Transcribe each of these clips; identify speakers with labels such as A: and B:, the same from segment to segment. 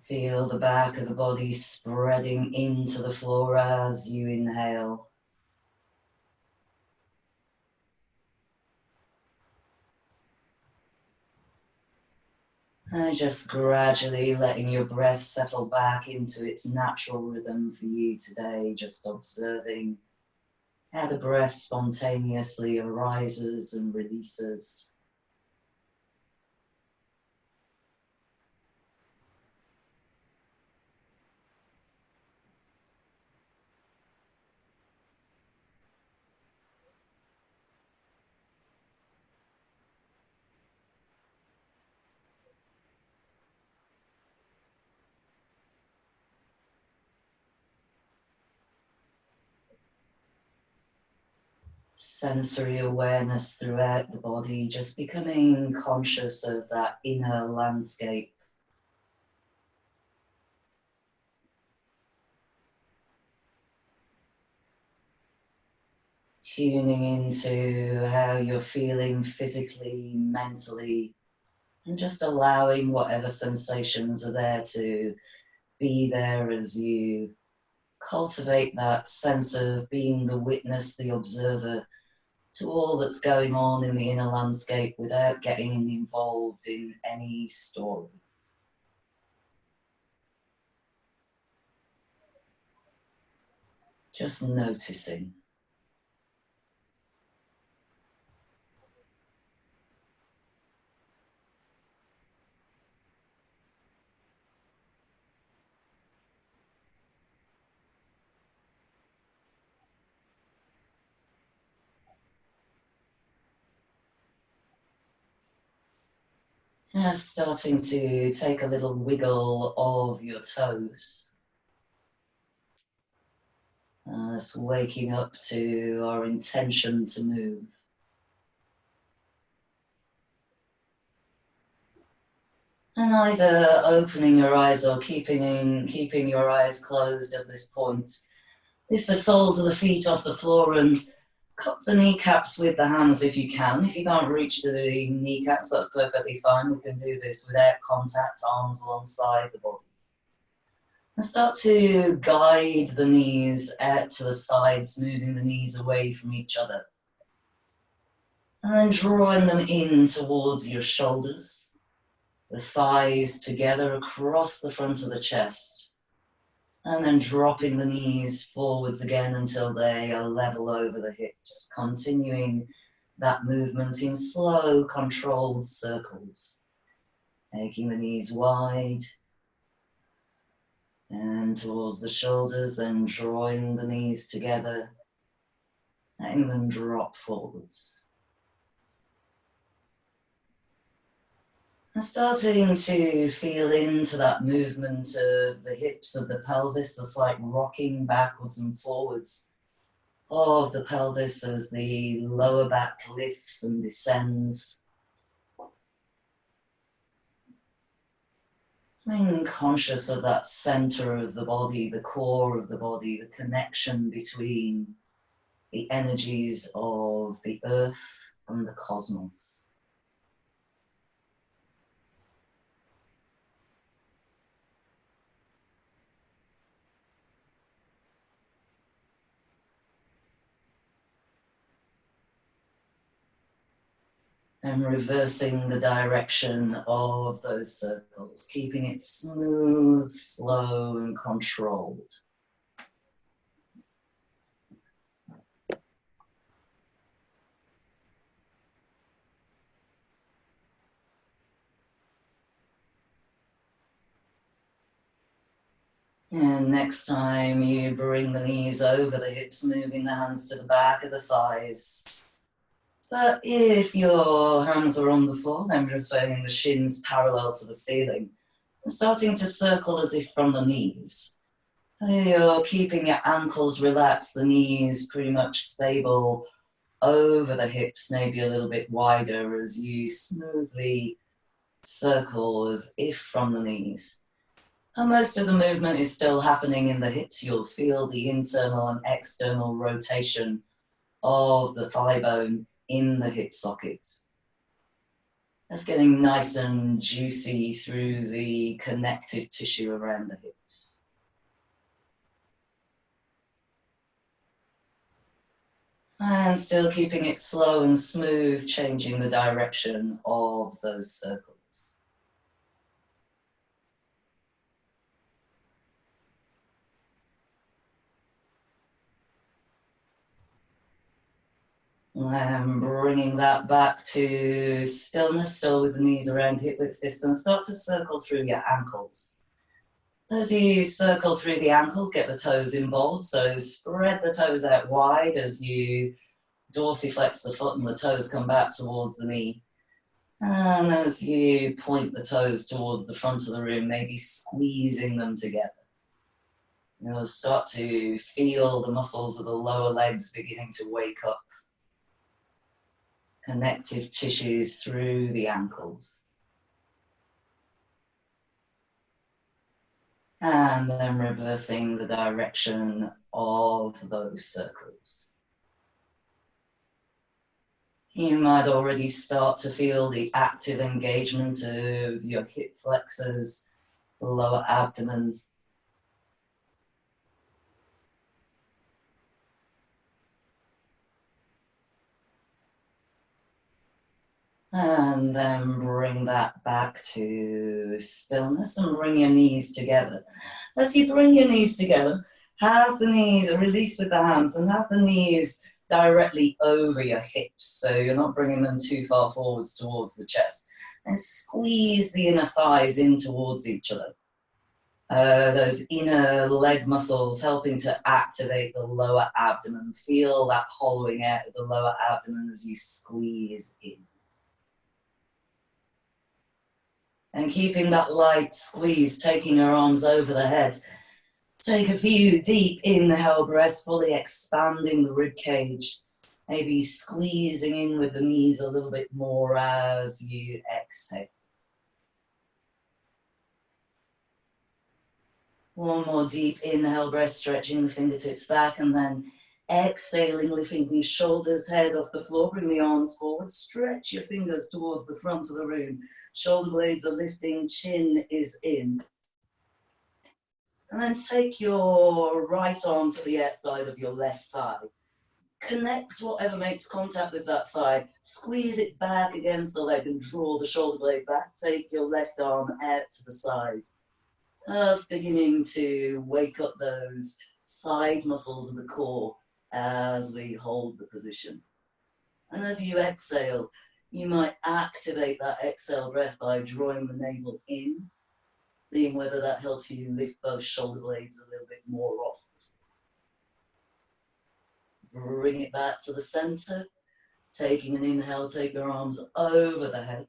A: Feel the back of the body spreading into the floor as you inhale. And just gradually letting your breath settle back into its natural rhythm for you today, just observing how the breath spontaneously arises and releases. Sensory awareness throughout the body, just becoming conscious of that inner landscape. Tuning into how you're feeling physically, mentally, and just allowing whatever sensations are there to be there as you cultivate that sense of being the witness, the observer to all that's going on in the inner landscape without getting involved in any story. Just noticing. Just starting to take a little wiggle of your toes. Just waking up to our intention to move. And either opening your eyes or keeping your eyes closed at this point. Lift the soles of the feet off the floor and cup the kneecaps with the hands if you can. If you can't reach the kneecaps, that's perfectly fine. We can do this without contact, arms alongside the body. And start to guide the knees out to the sides, moving the knees away from each other. And then drawing them in towards your shoulders, the thighs together across the front of the chest. And then dropping the knees forwards again until they are level over the hips, continuing that movement in slow, controlled circles, making the knees wide and towards the shoulders, then drawing the knees together, letting them drop forwards. And starting to feel into that movement of the hips of the pelvis, the slight rocking backwards and forwards of the pelvis as the lower back lifts and descends. Being conscious of that center of the body, the core of the body, the connection between the energies of the earth and the cosmos. And reversing the direction of those circles, keeping it smooth, slow, and controlled. And next time you bring the knees over the hips, moving the hands to the back of the thighs. But if your hands are on the floor, then just holding the shins parallel to the ceiling. And starting to circle as if from the knees. You're keeping your ankles relaxed, the knees pretty much stable over the hips, maybe a little bit wider as you smoothly circle as if from the knees. And most of the movement is still happening in the hips. You'll feel the internal and external rotation of the thigh bone in the hip sockets. That's getting nice and juicy through the connective tissue around the hips. And still keeping it slow and smooth, changing the direction of those circles. And bringing that back to stillness, still with the knees around hip width distance. Start to circle through your ankles. As you circle through the ankles, get the toes involved. So spread the toes out wide as you dorsiflex the foot and the toes come back towards the knee. And as you point the toes towards the front of the room, maybe squeezing them together. You'll start to feel the muscles of the lower legs beginning to wake up. Connective tissues through the ankles. And then reversing the direction of those circles. You might already start to feel the active engagement of your hip flexors, the lower abdomen. And then bring that back to stillness and bring your knees together. As you bring your knees together, have the knees, release with the hands, and have the knees directly over your hips. So you're not bringing them too far forwards towards the chest. And squeeze the inner thighs in towards each other. Those inner leg muscles helping to activate the lower abdomen. Feel that hollowing out of the lower abdomen as you squeeze in. And keeping that light squeeze, taking your arms over the head. Take a few deep inhale breaths, fully expanding the rib cage. Maybe squeezing in with the knees a little bit more as you exhale. One more deep inhale breath, stretching the fingertips back, and then exhaling, lifting the shoulders, head off the floor, bring the arms forward, stretch your fingers towards the front of the room. Shoulder blades are lifting, chin is in. And then take your right arm to the outside of your left thigh. Connect whatever makes contact with that thigh. Squeeze it back against the leg and draw the shoulder blade back. Take your left arm out to the side. Just beginning to wake up those side muscles of the core as we hold the position. And as you exhale, you might activate that exhale breath by drawing the navel in, seeing whether that helps you lift those shoulder blades a little bit more off. Bring it back to the center. Taking an inhale, take your arms over the head.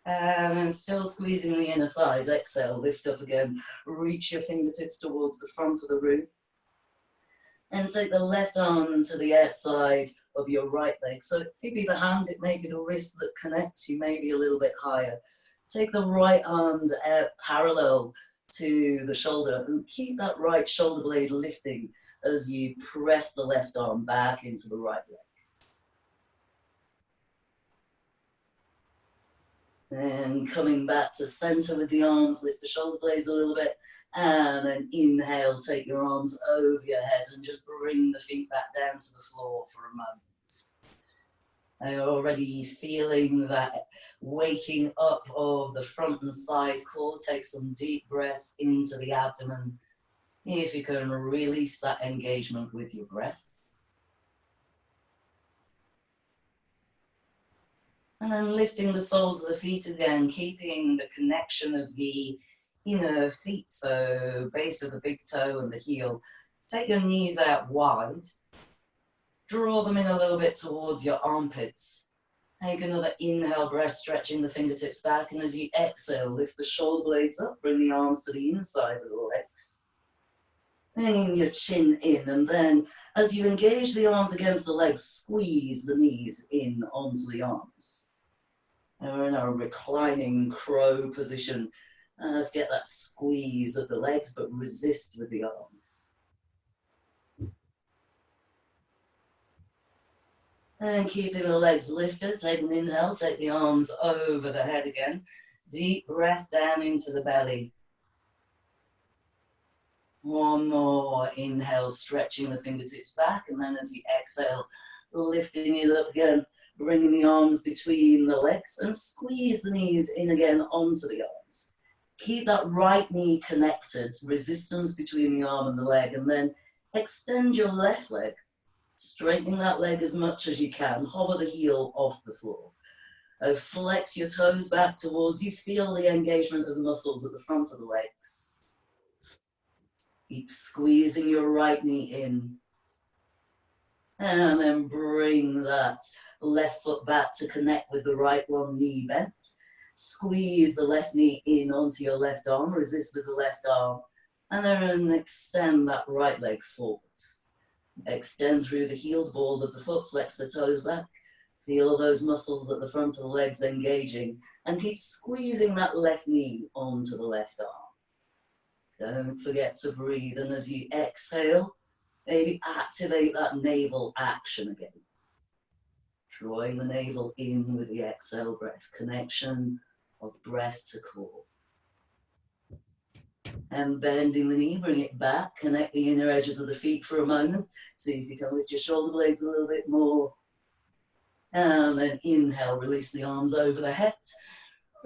A: And then still squeezing the inner thighs. Exhale, lift up again. Reach your fingertips towards the front of the room. And take the left arm to the outside of your right leg. So it may be the hand, it may be the wrist that connects you maybe a little bit higher. Take the right arm out parallel to the shoulder and keep that right shoulder blade lifting as you press the left arm back into the right leg. And coming back to center with the arms, lift the shoulder blades a little bit. And then inhale, take your arms over your head and just bring the feet back down to the floor for a moment. And you're already feeling that waking up of the front and side core. Take some deep breaths into the abdomen. If you can release that engagement with your breath. And then lifting the soles of the feet again, keeping the connection of the inner feet, so base of the big toe and the heel. Take your knees out wide. Draw them in a little bit towards your armpits. Take another inhale breath, stretching the fingertips back. And as you exhale, lift the shoulder blades up, bring the arms to the inside of the legs. Bringing your chin in, and then as you engage the arms against the legs, squeeze the knees in onto the arms. And we're in a reclining crow position. Let's get that squeeze of the legs, but resist with the arms. And keeping the legs lifted, take an inhale, take the arms over the head again. Deep breath down into the belly. One more inhale, stretching the fingertips back, and then as you exhale, lifting it up again, bringing the arms between the legs and squeeze the knees in again onto the arms. Keep that right knee connected, resistance between the arm and the leg, and then extend your left leg, straightening that leg as much as you can. Hover the heel off the floor. Flex your toes back towards you. Feel the engagement of the muscles at the front of the legs. Keep squeezing your right knee in. And then bring that left foot back to connect with the right one, knee bent. Squeeze the left knee in onto your left arm, resist with the left arm. And then extend that right leg forwards. Extend through the heeled ball of the foot, flex the toes back. Feel those muscles at the front of the legs engaging. And keep squeezing that left knee onto the left arm. Don't forget to breathe, and as you exhale, maybe activate that navel action again. Drawing the navel in with the exhale breath, connection of breath to core. And bending the knee, bring it back, connect the inner edges of the feet for a moment. See if you can lift your shoulder blades a little bit more. And then inhale, release the arms over the head.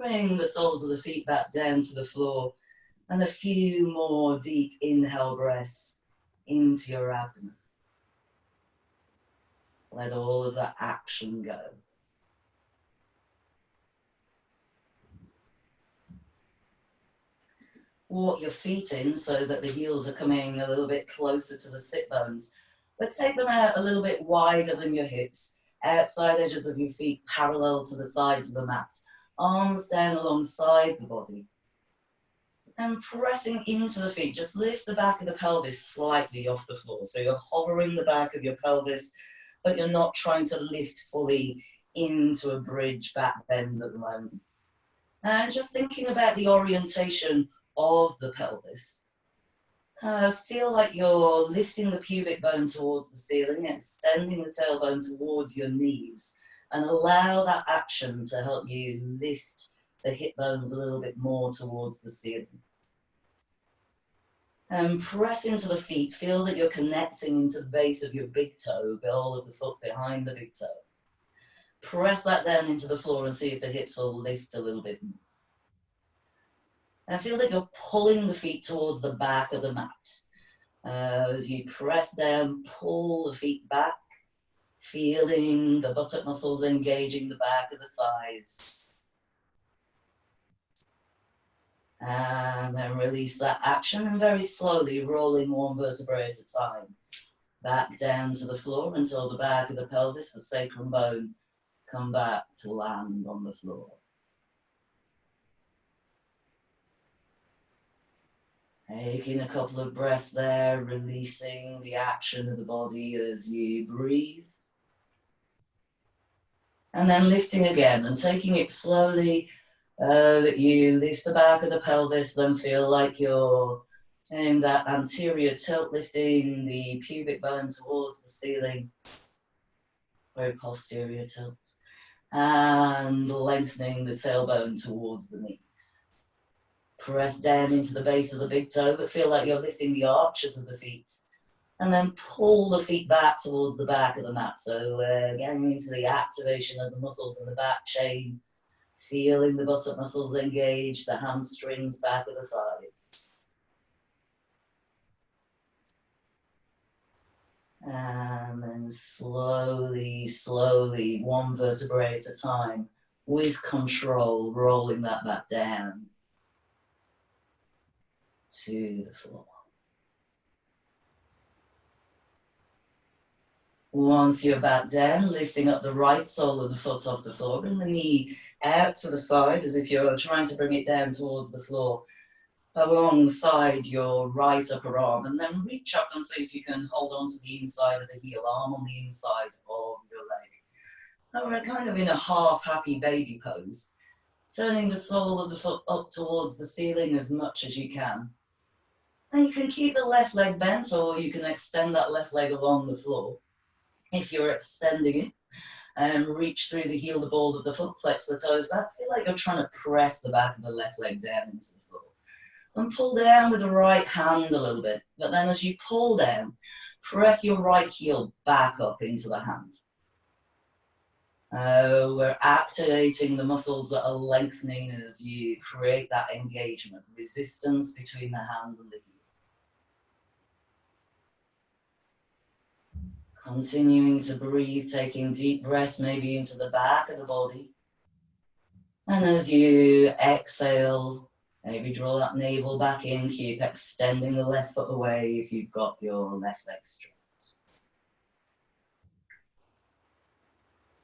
A: Bring the soles of the feet back down to the floor. And a few more deep inhale breaths into your abdomen. Let all of that action go. Walk your feet in so that the heels are coming a little bit closer to the sit bones, but take them out a little bit wider than your hips. Outside edges of your feet parallel to the sides of the mat. Arms down alongside the body. And pressing into the feet, just lift the back of the pelvis slightly off the floor. So you're hovering the back of your pelvis, but you're not trying to lift fully into a bridge back bend at the moment. And just thinking about the orientation of the pelvis. Feel like you're lifting the pubic bone towards the ceiling, extending the tailbone towards your knees, and allow that action to help you lift the hip bones a little bit more towards the ceiling. And press into the feet. Feel that you're connecting into the base of your big toe, ball of the foot behind the big toe. Press that down into the floor and see if the hips will lift a little bit more. And feel that you're pulling the feet towards the back of the mat. As you press down, pull the feet back, feeling the buttock muscles engaging the back of the thighs. And then release that action and very slowly rolling one vertebrae at a time. Back down to the floor until the back of the pelvis, the sacrum bone, come back to land on the floor. Taking a couple of breaths there, releasing the action of the body as you breathe. And then lifting again and taking it slowly. That you lift the back of the pelvis, then feel like you're in that anterior tilt, lifting the pubic bone towards the ceiling, very posterior tilt, and lengthening the tailbone towards the knees. Press down into the base of the big toe, but feel like you're lifting the arches of the feet, and then pull the feet back towards the back of the mat. So getting into the activation of the muscles in the back chain. Feeling the buttock muscles engage, the hamstrings, back of the thighs. And then slowly, slowly, one vertebrae at a time, with control, rolling that back down to the floor. Once you're back down, lifting up the right sole of the foot off the floor, bring the knee out to the side as if you're trying to bring it down towards the floor, alongside your right upper arm, and then reach up and see if you can hold on to the inside of the heel, arm on the inside of your leg. Now we're kind of in a half happy baby pose, turning the sole of the foot up towards the ceiling as much as you can. And you can keep the left leg bent, or you can extend that left leg along the floor. If you're extending it, And reach through the heel, the ball of the foot, flex the toes back. Feel like you're trying to press the back of the left leg down into the floor. And pull down with the right hand a little bit. But then as you pull down, press your right heel back up into the hand. We're activating the muscles that are lengthening as you create that engagement, resistance between the hand and the heel. Continuing to breathe, taking deep breaths maybe into the back of the body. And as you exhale, maybe draw that navel back in, keep extending the left foot away if you've got your left leg straight.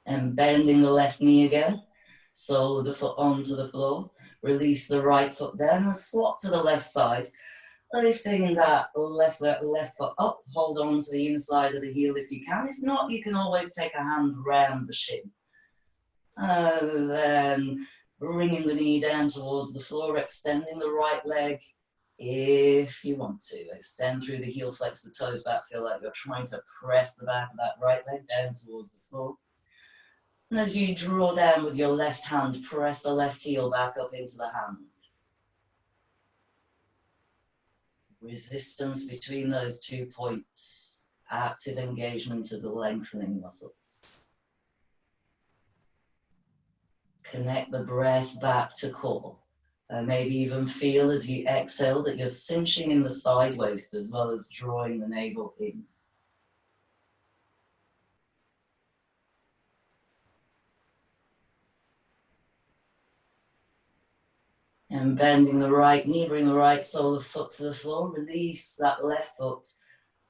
A: And bending the left knee again, sole of the foot onto the floor. Release the right foot down and swap to the left side. Lifting that left foot up, hold on to the inside of the heel if you can. If not, you can always take a hand round the shin. Then bringing the knee down towards the floor, extending the right leg if you want to. Extend through the heel, flex the toes back, feel like you're trying to press the back of that right leg down towards the floor. And as you draw down with your left hand, press the left heel back up into the hand. Resistance between those 2 points. Active engagement of the lengthening muscles. Connect the breath back to core. Maybe even feel as you exhale that you're cinching in the side waist as well as drawing the navel in. And bending the right knee, bring the right sole of foot to the floor. Release that left foot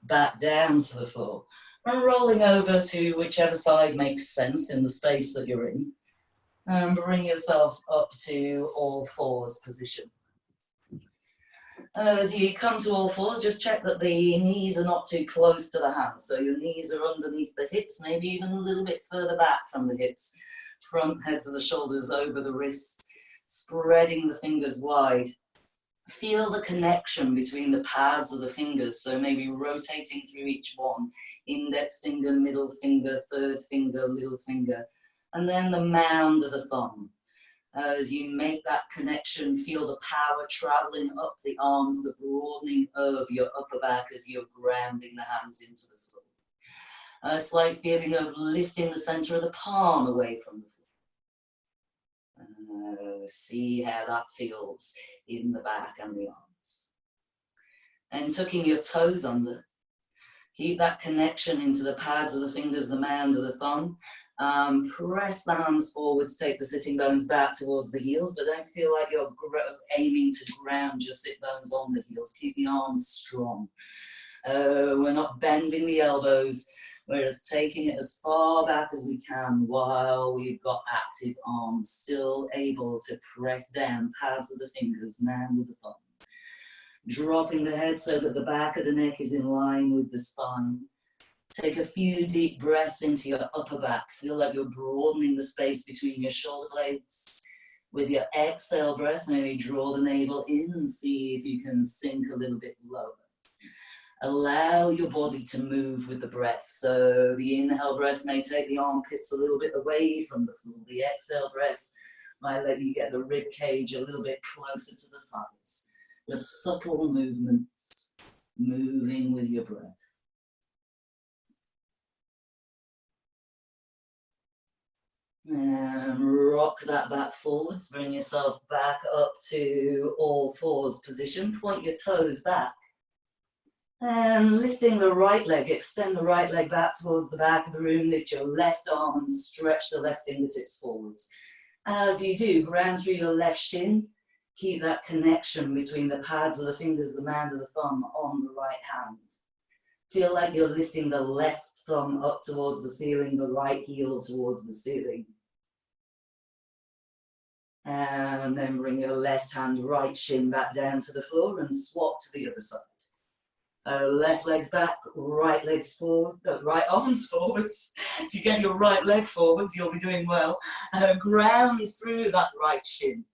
A: back down to the floor. And rolling over to whichever side makes sense in the space that you're in. And bring yourself up to all fours position. As you come to all fours, just check that the knees are not too close to the hands. So your knees are underneath the hips, maybe even a little bit further back from the hips. Front heads of the shoulders over the wrists. Spreading the fingers wide. Feel the connection between the pads of the fingers, so maybe rotating through each one. Index finger, middle finger, third finger, little finger, and then the mound of the thumb. As you make that connection, feel the power traveling up the arms, the broadening of your upper back as you're grounding the hands into the floor. A slight feeling of lifting the center of the palm away from the floor. See how that feels in the back and the arms. And tucking your toes under. Keep that connection into the pads of the fingers, the mound of the thumb. Press the hands forwards, take the sitting bones back towards the heels, but don't feel like you're aiming to ground your sit bones on the heels. Keep the arms strong. We're not bending the elbows. We're just taking it as far back as we can while we've got active arms, still able to press down, pads of the fingers, mound of the thumb. Dropping the head so that the back of the neck is in line with the spine. Take a few deep breaths into your upper back. Feel like you're broadening the space between your shoulder blades. With your exhale breaths, maybe draw the navel in and see if you can sink a little bit lower. Allow your body to move with the breath. So the inhale breaths may take the armpits a little bit away from the floor. The exhale breaths might let you get the rib cage a little bit closer to the thighs. The subtle movements, moving with your breath. And rock that back forwards. Bring yourself back up to all fours position. Point your toes back. And lifting the right leg, extend the right leg back towards the back of the room, lift your left arm and stretch the left fingertips forwards. As you do, ground through your left shin, keep that connection between the pads of the fingers, the mound of the thumb on the right hand. Feel like you're lifting the left thumb up towards the ceiling, the right heel towards the ceiling. And then bring your left hand, right shin back down to the floor and swap to the other side. Left leg's back, right leg's forward, right arms forwards. If you get your right leg forwards, you'll be doing well. Ground through that right shin.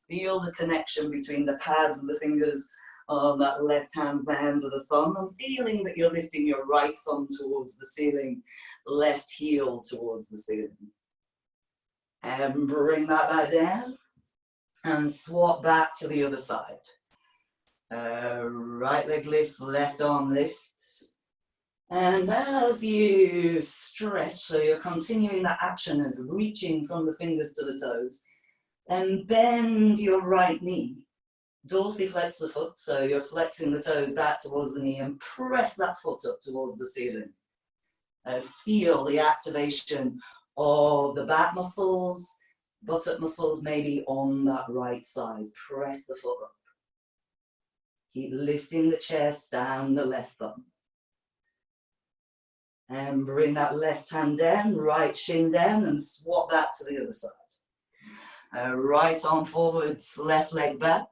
A: Feel the connection between the pads of the fingers on that left hand band of the thumb, and feeling that you're lifting your right thumb towards the ceiling, left heel towards the ceiling. And bring that back down and swap back to the other side. Right leg lifts, left arm lifts. And as you stretch, so you're continuing that action of reaching from the fingers to the toes, then bend your right knee. Dorsiflex the foot, so you're flexing the toes back towards the knee and press that foot up towards the ceiling. Feel the activation of the back muscles, buttock muscles maybe on that right side. Press the foot up. Keep lifting the chest and the left thumb. And bring that left hand down, right shin down, and swap back to the other side. Right arm forwards, left leg back.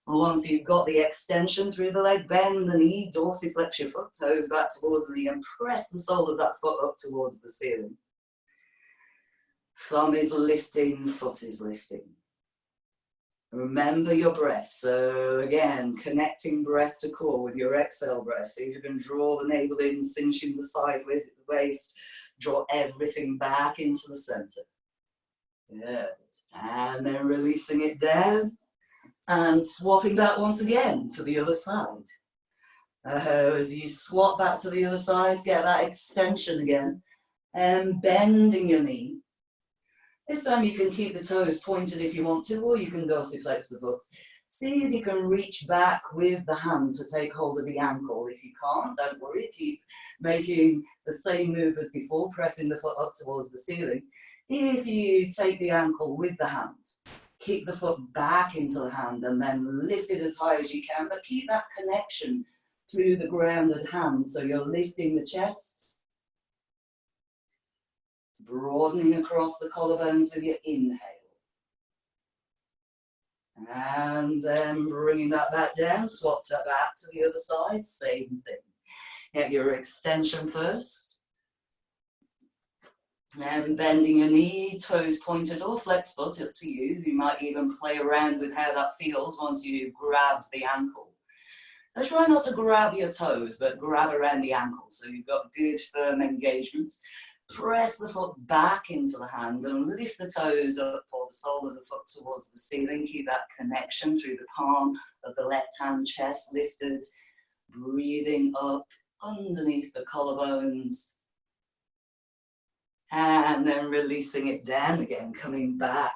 A: And once you've got the extension through the leg, bend the knee, dorsiflex your foot, toes back towards the knee, and press the sole of that foot up towards the ceiling. Thumb is lifting, foot is lifting. Remember your breath. So again, connecting breath to core with your exhale breath. So you can draw the navel in, cinching the side with the waist, draw everything back into the center. Good. And then releasing it down and swapping back once again to the other side. As you swap back to the other side, get that extension again and bending your knee. This time you can keep the toes pointed if you want to, or you can dorsiflex the foot. See if you can reach back with the hand to take hold of the ankle. If you can't, don't worry, keep making the same move as before, pressing the foot up towards the ceiling. If you take the ankle with the hand, kick the foot back into the hand and then lift it as high as you can, but keep that connection through the grounded hand. So you're lifting the chest, broadening across the collarbones with your inhale. And then bringing that back down, swap that back to the other side, same thing. Get your extension first. And bending your knee, toes pointed or flex foot, up to you. You might even play around with how that feels once you've grabbed the ankle. Now try not to grab your toes, but grab around the ankle so you've got good firm engagement. Press the foot back into the hand and lift the toes up or the sole of the foot towards the ceiling. Keep that connection through the palm of the left hand, chest lifted. Breathing up underneath the collarbones. And then releasing it down again, coming back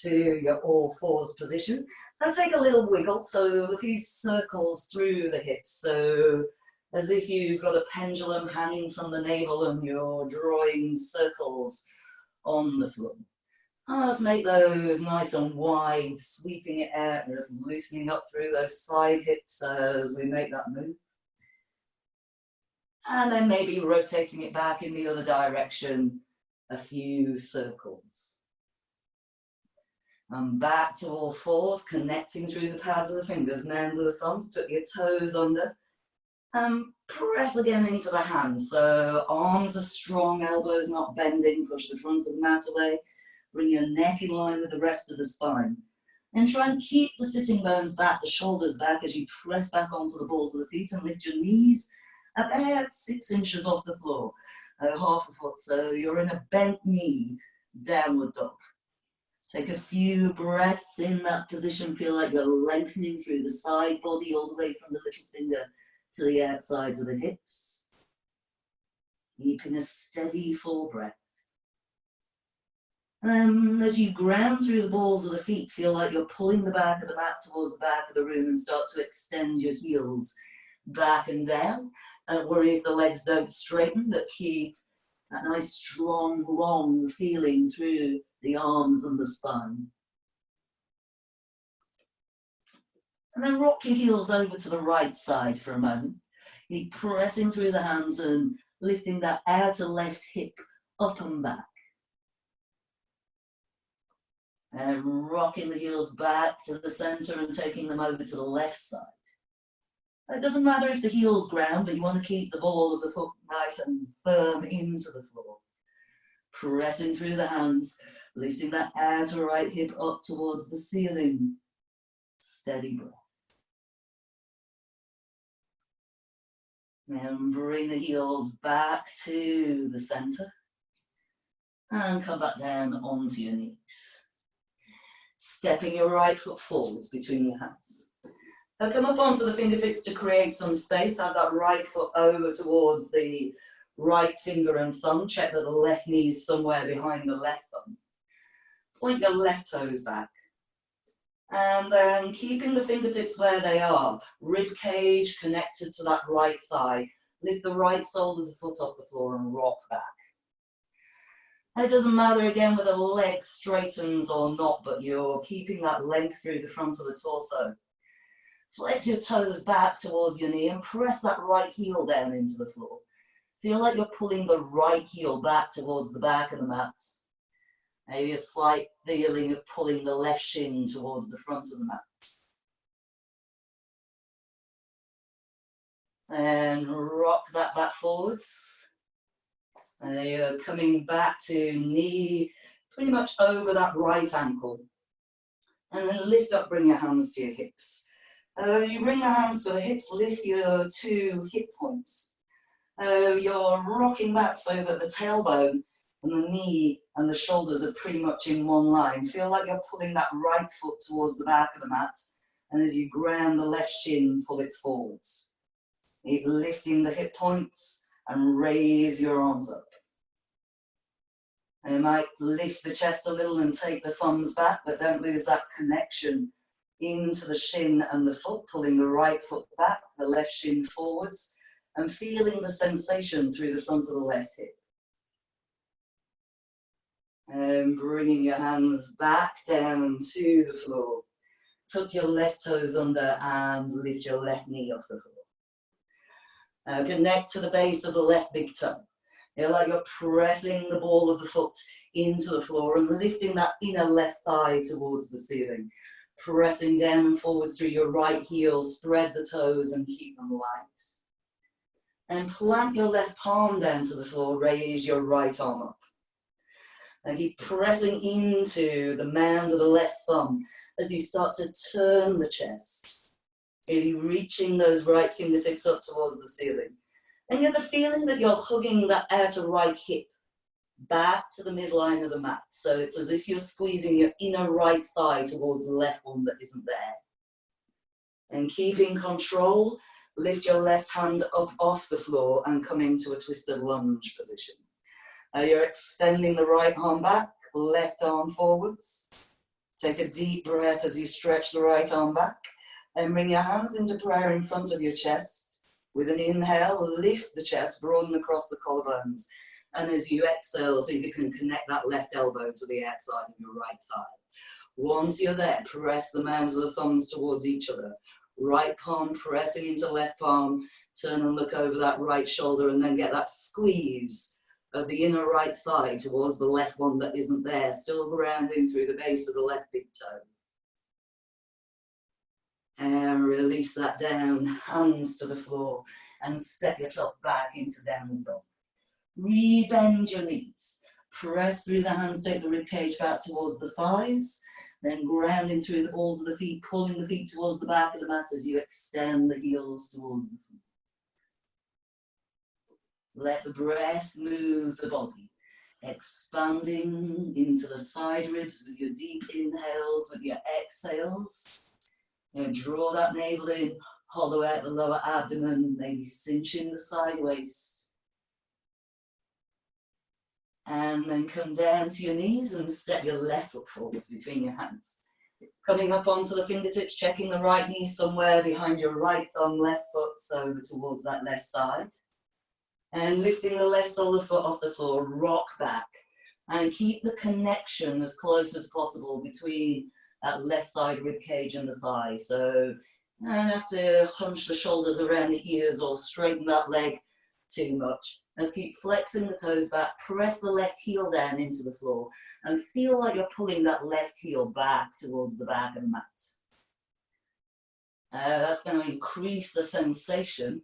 A: to your all fours position. Now take a little wiggle, so a few circles through the hips. So as if you've got a pendulum hanging from the navel and you're drawing circles on the floor. Let's make those nice and wide, sweeping it out and just loosening up through those side hips as we make that move. And then maybe rotating it back in the other direction, a few circles. And back to all fours, connecting through the pads of the fingers and ends of the thumbs, tuck your toes under. And press again into the hands. So arms are strong, elbows not bending, push the front of the mat away. Bring your neck in line with the rest of the spine. And try and keep the sitting bones back, the shoulders back as you press back onto the balls of the feet and lift your knees about 6 inches off the floor, half a foot. So you're in a bent knee, downward dog. Take a few breaths in that position. Feel like you're lengthening through the side body all the way from the little finger to the outsides of the hips. Keeping a steady full breath. And as you ground through the balls of the feet, feel like you're pulling the back of the mat towards the back of the room and start to extend your heels back and down. Don't worry if the legs don't straighten, but keep that nice, strong, long feeling through the arms and the spine. And then rock your heels over to the right side for a moment. Keep pressing through the hands and lifting that outer left hip up and back. And rocking the heels back to the center and taking them over to the left side. It doesn't matter if the heel's ground, but you want to keep the ball of the foot nice and firm into the floor. Pressing through the hands, lifting that outer right hip up towards the ceiling. Steady breath. Then bring the heels back to the center. And come back down onto your knees. Stepping your right foot forwards between your hands. Now come up onto the fingertips to create some space. Have that right foot over towards the right finger and thumb. Check that the left knee is somewhere behind the left thumb. Point your left toes back. And then keeping the fingertips where they are. Rib cage connected to that right thigh. Lift the right sole of the foot off the floor and rock back. It doesn't matter again whether the leg straightens or not, but you're keeping that length through the front of the torso. Flex your toes back towards your knee and press that right heel down into the floor. Feel like you're pulling the right heel back towards the back of the mat. Maybe a slight feeling of pulling the left shin towards the front of the mat. And rock that back forwards. And you're coming back to knee pretty much over that right ankle. And then lift up, bring your hands to your hips. As you bring the hands to the hips, lift your two hip points. You're rocking back so that the tailbone and the knee and the shoulders are pretty much in one line. Feel like you're pulling that right foot towards the back of the mat. And as you ground the left shin, pull it forwards. Keep lifting the hip points and raise your arms up. You might lift the chest a little and take the thumbs back, but don't lose that connection into the shin and the foot, pulling the right foot back, the left shin forwards, and feeling the sensation through the front of the left hip. And bringing your hands back down to the floor. Tuck your left toes under and lift your left knee off the floor. Connect to the base of the left big toe. Feel like you're pressing the ball of the foot into the floor and lifting that inner left thigh towards the ceiling. Pressing down and forwards through your right heel, spread the toes and keep them light. And plant your left palm down to the floor, raise your right arm up. And keep pressing into the mound of the left thumb as you start to turn the chest. Really reaching those right fingertips up towards the ceiling. And you have the feeling that you're hugging that outer right hip back to the midline of the mat. So it's as if you're squeezing your inner right thigh towards the left one that isn't there. And keeping control, lift your left hand up off the floor and come into a twisted lunge position. You're extending the right arm back, left arm forwards. Take a deep breath as you stretch the right arm back. And bring your hands into prayer in front of your chest. With an inhale, lift the chest, broaden across the collarbones. And as you exhale, see if you can connect that left elbow to the outside of your right thigh. Once you're there, press the mounds of the thumbs towards each other. Right palm pressing into left palm. Turn and look over that right shoulder and then get that squeeze of the inner right thigh towards the left one that isn't there. Still grounding through the base of the left big toe. And release that down, hands to the floor, and step yourself back into downward dog. Rebend your knees. Press through the hands, take the rib cage back towards the thighs, then grounding through the balls of the feet, pulling the feet towards the back of the mat as you extend the heels towards the feet. Let the breath move the body, expanding into the side ribs with your deep inhales, with your exhales. Draw that navel in, hollow out the lower abdomen, maybe cinching the side waist. And then come down to your knees and step your left foot forwards between your hands. Coming up onto the fingertips, checking the right knee somewhere behind your right thumb, left foot, over towards that left side. And lifting the left sole of the foot off the floor, rock back. And keep the connection as close as possible between that left side rib cage and the thigh. So you don't have to hunch the shoulders around the ears or straighten that leg too much. Just keep flexing the toes back, press the left heel down into the floor, and feel like you're pulling that left heel back towards the back of the mat. That's going to increase the sensation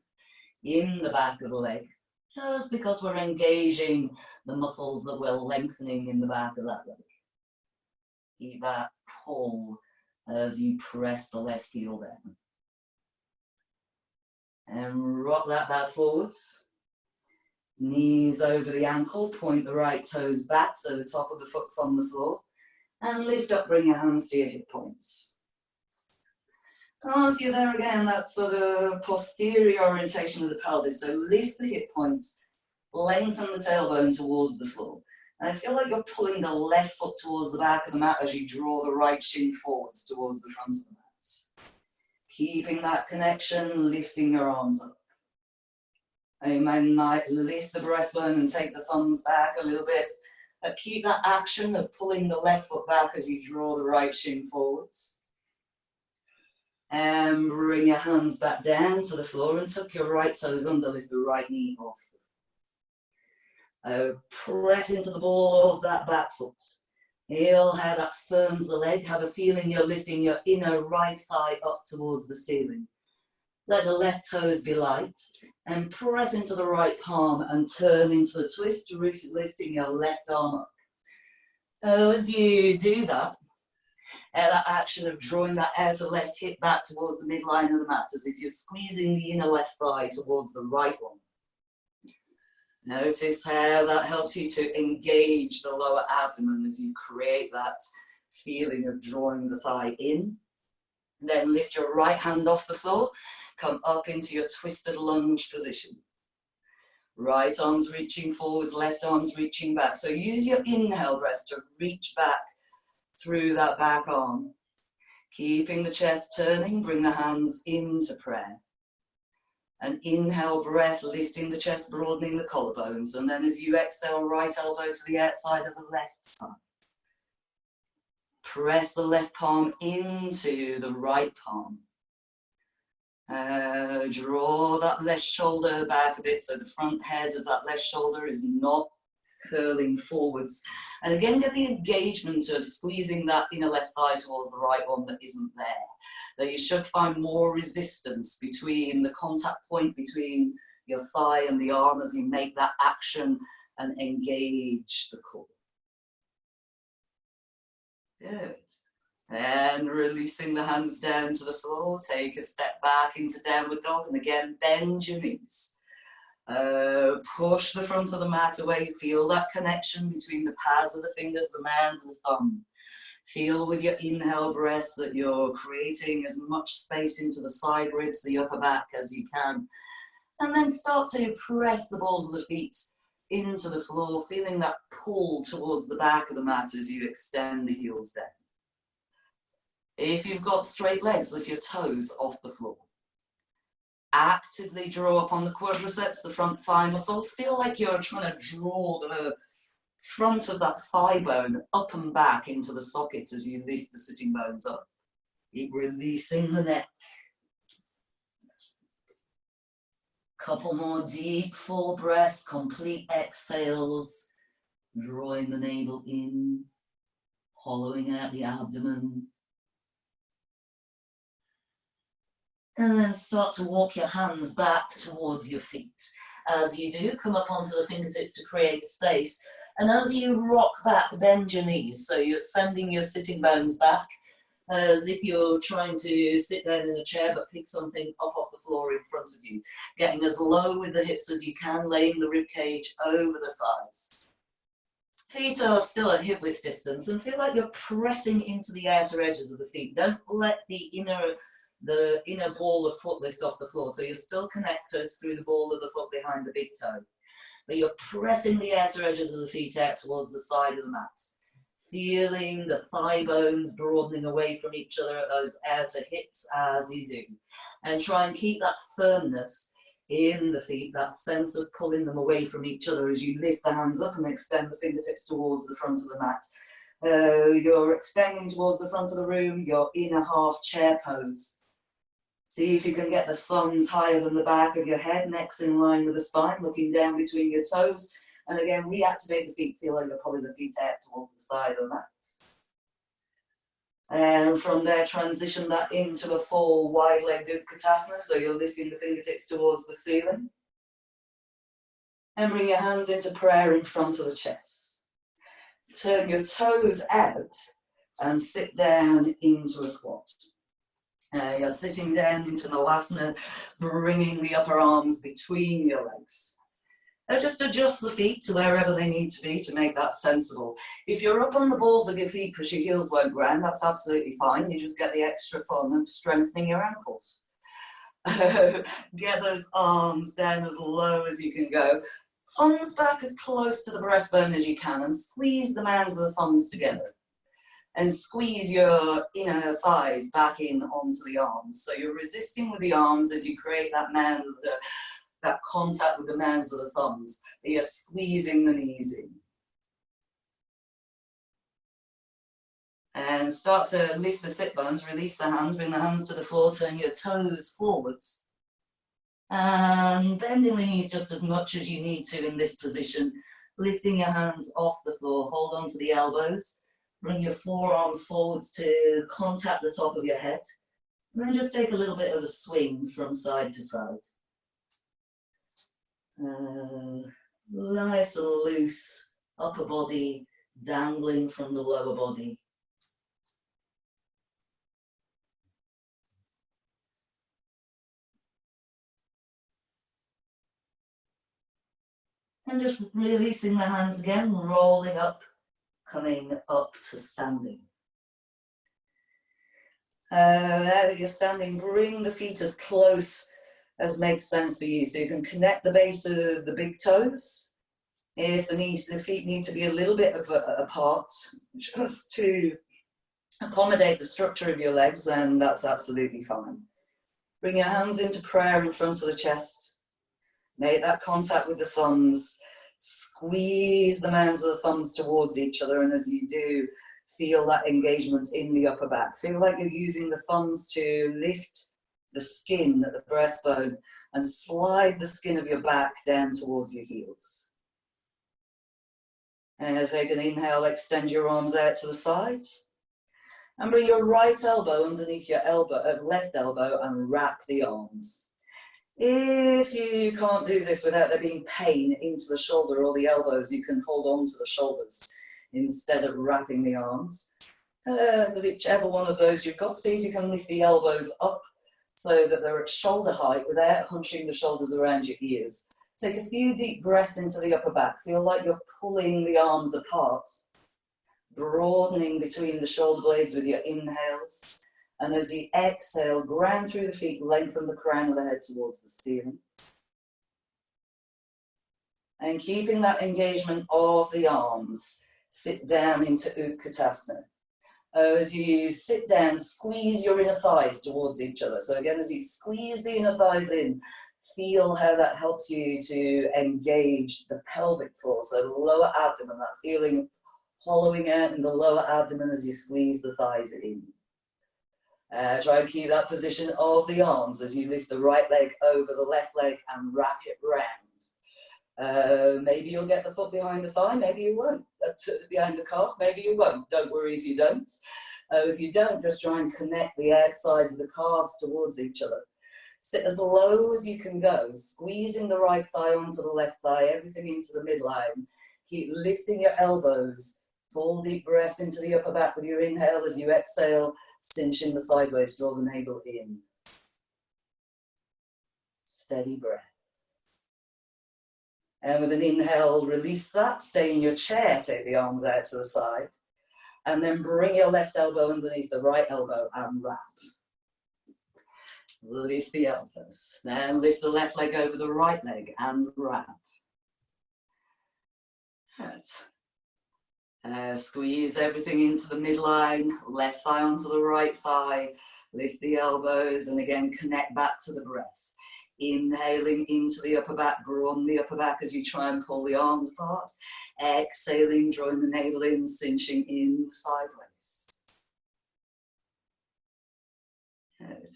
A: in the back of the leg, just because we're engaging the muscles that we're lengthening in the back of that leg. Keep that pull as you press the left heel down. And rock that back forwards. Knees over the ankle, point the right toes back so the top of the foot's on the floor. And lift up, bring your hands to your hip points. As you're there again, that sort of posterior orientation of the pelvis. So lift the hip points, lengthen the tailbone towards the floor. And I feel like you're pulling the left foot towards the back of the mat as you draw the right shin forwards towards the front of the mat. Keeping that connection, lifting your arms up. You might lift the breastbone and take the thumbs back a little bit. But keep that action of pulling the left foot back as you draw the right shin forwards. And bring your hands back down to the floor and tuck your right toes under, lift the right knee off. Press into the ball of that back foot. Feel how that firms the leg. Have a feeling you're lifting your inner right thigh up towards the ceiling. Let the left toes be light. And press into the right palm and turn into the twist, lifting your left arm up. As you do that, that action of drawing that outer left hip back towards the midline of the mat, as if you're squeezing the inner left thigh towards the right one. Notice how that helps you to engage the lower abdomen as you create that feeling of drawing the thigh in. Then lift your right hand off the floor, come up into your twisted lunge position. Right arm's reaching forwards, left arm's reaching back. So use your inhale breath to reach back through that back arm. Keeping the chest turning, bring the hands into prayer. An inhale breath, lifting the chest, broadening the collarbones. And then as you exhale, right elbow to the outside of the left thigh. Press the left palm into the right palm. Draw that left shoulder back a bit so the front head of that left shoulder is not curling forwards. And again, get the engagement of squeezing that inner left thigh towards the right one that isn't there. That you should find more resistance between the contact point between your thigh and the arm as you make that action and engage the core. Good. And releasing the hands down to the floor, take a step back into downward dog, and again, bend your knees. Push the front of the mat away, feel that connection between the pads of the fingers, the hand and the thumb. Feel with your inhale breath that you're creating as much space into the side ribs, the upper back as you can. And then start to press the balls of the feet into the floor, feeling that pull towards the back of the mat as you extend the heels down. If you've got straight legs, lift your toes off the floor. Actively draw upon the quadriceps, the front thigh muscles. Feel like you're trying to draw the front of that thigh bone up and back into the socket as you lift the sitting bones up. Keep releasing the neck. Couple more deep, full breaths, complete exhales. Drawing the navel in, hollowing out the abdomen. And then start to walk your hands back towards your feet. As you do, come up onto the fingertips to create space. And as you rock back, bend your knees. So you're sending your sitting bones back as if you're trying to sit down in a chair but pick something up off the floor in front of you. Getting as low with the hips as you can, laying the rib cage over the thighs. Feet are still at hip width distance and feel like you're pressing into the outer edges of the feet. Don't let the inner ball of foot lift off the floor. So you're still connected through the ball of the foot behind the big toe. But you're pressing the outer edges of the feet out towards the side of the mat. Feeling the thigh bones broadening away from each other at those outer hips as you do. And try and keep that firmness in the feet, that sense of pulling them away from each other as you lift the hands up and extend the fingertips towards the front of the mat. You're extending towards the front of the room, you're in a half chair pose. See if you can get the thumbs higher than the back of your head, necks in line with the spine, looking down between your toes. And again, reactivate the feet, feel like you're pulling the feet out towards the side of the mat. And from there, transition that into a full wide-legged Utkatasana, so you're lifting the fingertips towards the ceiling. And bring your hands into prayer in front of the chest. Turn your toes out and sit down into a squat. You're sitting down into Malasana, bringing the upper arms between your legs. Just adjust the feet to wherever they need to be to make that sensible. If you're up on the balls of your feet because your heels won't ground, that's absolutely fine. You just get the extra fun of strengthening your ankles. Get those arms down as low as you can go. Thumbs back as close to the breastbone as you can and squeeze the mounds of the thumbs together. And squeeze your inner thighs back in onto the arms. So you're resisting with the arms as you create that mound, that contact with the mounds of the thumbs. You're squeezing the knees in. And start to lift the sit bones, release the hands, bring the hands to the floor, turn your toes forwards. And bending the knees just as much as you need to in this position. Lifting your hands off the floor, hold on to the elbows. Bring your forearms forwards to contact the top of your head. And then just take a little bit of a swing from side to side. Nice and loose upper body dangling from the lower body. And just releasing the hands again, rolling up, coming up to standing. Now that you're standing, bring the feet as close as makes sense for you. So you can connect the base of the big toes. If the feet need to be a little bit apart, just to accommodate the structure of your legs, then that's absolutely fine. Bring your hands into prayer in front of the chest. Make that contact with the thumbs. Squeeze the mounds of the thumbs towards each other, and as you do, feel that engagement in the upper back. Feel like you're using the thumbs to lift the skin at the breastbone and slide the skin of your back down towards your heels. And take an inhale, extend your arms out to the side. And bring your right elbow underneath your left elbow and wrap the arms. If you can't do this without there being pain into the shoulder or the elbows, you can hold on to the shoulders instead of wrapping the arms. Whichever one of those you've got, see if you can lift the elbows up so that they're at shoulder height without hunching the shoulders around your ears. Take a few deep breaths into the upper back. Feel like you're pulling the arms apart, broadening between the shoulder blades with your inhales. And as you exhale, ground through the feet, lengthen the crown of the head towards the ceiling. And keeping that engagement of the arms, sit down into Utkatasana. As you sit down, squeeze your inner thighs towards each other. So again, as you squeeze the inner thighs in, feel how that helps you to engage the pelvic floor. So the lower abdomen, that feeling hollowing out in the lower abdomen as you squeeze the thighs in. Try and keep that position of the arms as you lift the right leg over the left leg and wrap it round. Maybe you'll get the foot behind the thigh, maybe you won't. That's behind the calf, maybe you won't. Don't worry if you don't. If you don't, just try and connect the outsides of the calves towards each other. Sit as low as you can go, squeezing the right thigh onto the left thigh, everything into the midline. Keep lifting your elbows. Full deep breaths into the upper back with your inhale. As you exhale, cinching the sideways, draw the navel in. Steady breath. And with an inhale, release that. Stay in your chair, take the arms out to the side. And then bring your left elbow underneath the right elbow and wrap. Lift the elbows. Then lift the left leg over the right leg and wrap. Squeeze everything into the midline, left thigh onto the right thigh, lift the elbows, and again connect back to the breath. Inhaling into the upper back, broaden the upper back as you try and pull the arms apart. Exhaling, drawing the navel in, cinching in sideways. Good.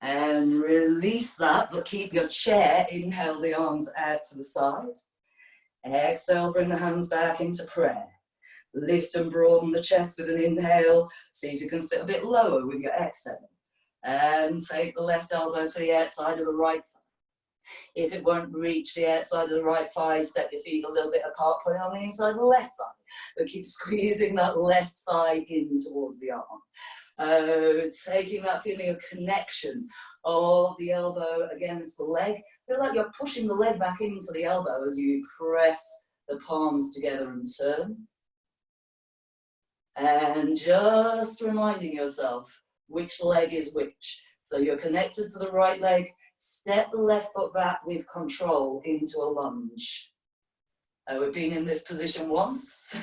A: And release that, but keep your chair. Inhale the arms out to the side. Exhale, bring the hands back into prayer. Lift and broaden the chest with an inhale. See if you can sit a bit lower with your exhale. And take the left elbow to the outside of the right thigh. If it won't reach the outside of the right thigh, step your feet a little bit apart, put it on the inside of the left thigh. But keep squeezing that left thigh in towards the arm. Taking that feeling of connection of the elbow against the leg. Feel like you're pushing the leg back into the elbow as you press the palms together and turn. And just reminding yourself which leg is which. So you're connected to the right leg, step the left foot back with control into a lunge. We've been in this position once.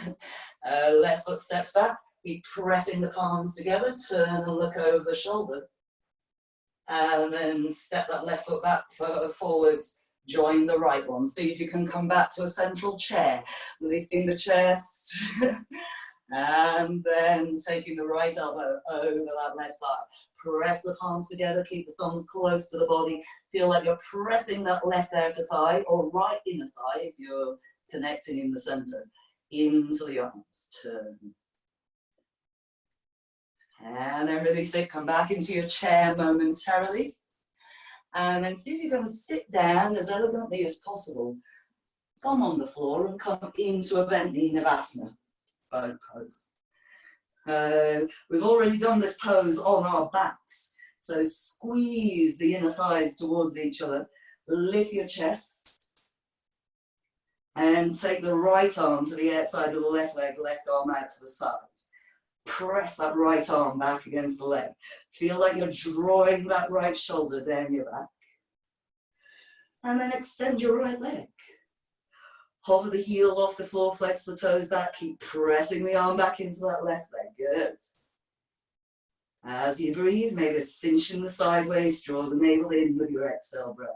A: Left foot steps back, keep pressing the palms together, turn and look over the shoulder. And then step that left foot back forwards, join the right one. See if you can come back to a central chair, lifting the chest. And then taking the right elbow over that left thigh. Press the palms together, keep the thumbs close to the body. Feel like you're pressing that left outer thigh or right inner thigh if you're connecting in the center. Into the arms, turn. And then release it, come back into your chair momentarily. And then see if you can sit down as elegantly as possible. Come on the floor and come into a bent knee Navasana. Bow pose. We've already done this pose on our backs. So squeeze the inner thighs towards each other. Lift your chest. And take the right arm to the outside of the left leg, left arm out to the side. Press that right arm back against the leg. Feel like you're drawing that right shoulder down your back. And then extend your right leg. Hover the heel off the floor, flex the toes back, keep pressing the arm back into that left leg. Good. As you breathe, maybe cinching the sideways, draw the navel in with your exhale breath.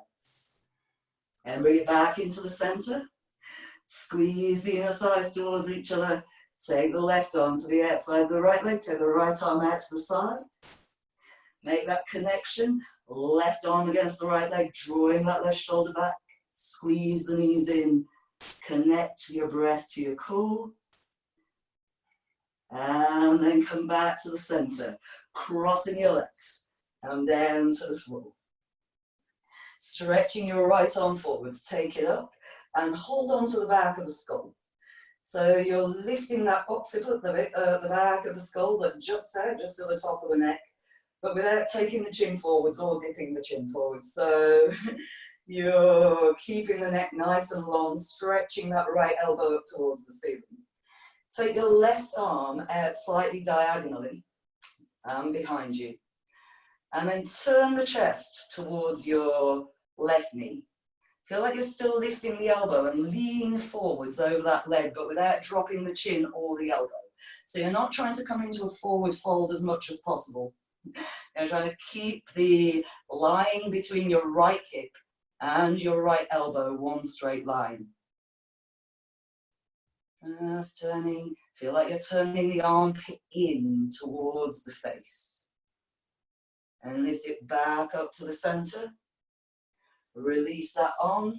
A: And bring it back into the center. Squeeze the inner thighs towards each other. Take the left arm to the outside of the right leg, take the right arm out to the side. Make that connection, left arm against the right leg, drawing that left shoulder back. Squeeze the knees in. Connect your breath to your core. And then come back to the center, crossing your legs and down to the floor. Stretching your right arm forwards, take it up and hold on to the back of the skull. So you're lifting that occiput, the back of the skull that juts out just to the top of the neck, but without taking the chin forwards or dipping the chin forwards. So you're keeping the neck nice and long, stretching that right elbow up towards the ceiling. Take your left arm out slightly diagonally and behind you. And then turn the chest towards your left knee. Feel like you're still lifting the elbow and lean forwards over that leg, but without dropping the chin or the elbow. So you're not trying to come into a forward fold as much as possible. You're trying to keep the line between your right hip and your right elbow one straight line. Just turning, feel like you're turning the armpit in towards the face. And lift it back up to the center. Release that arm.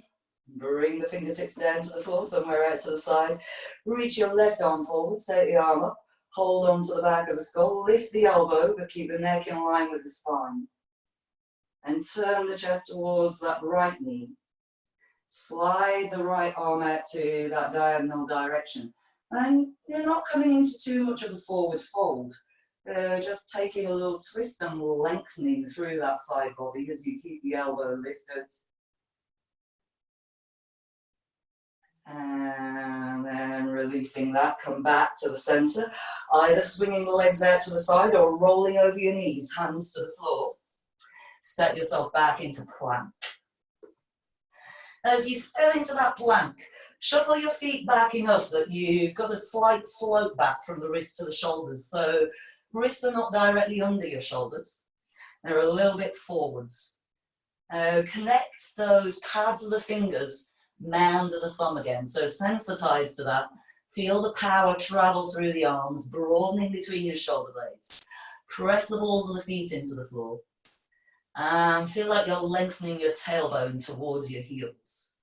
A: Bring the fingertips down to the floor, somewhere out to the side. Reach your left arm forward, take the arm up. Hold on to the back of the skull. Lift the elbow, but keep the neck in line with the spine. And turn the chest towards that right knee. Slide the right arm out to that diagonal direction. And you're not coming into too much of a forward fold. Just taking a little twist and lengthening through that side body as you keep the elbow lifted. And then releasing that, come back to the center. Either swinging the legs out to the side or rolling over your knees, hands to the floor. Step yourself back into plank. As you step into that plank, shuffle your feet back enough that you've got a slight slope back from the wrist to the shoulders. So wrists are not directly under your shoulders. They're a little bit forwards. Connect those pads of the fingers, mound of the thumb again. So sensitize to that. Feel the power travel through the arms, broadening between your shoulder blades. Press the balls of the feet into the floor. And feel like you're lengthening your tailbone towards your heels.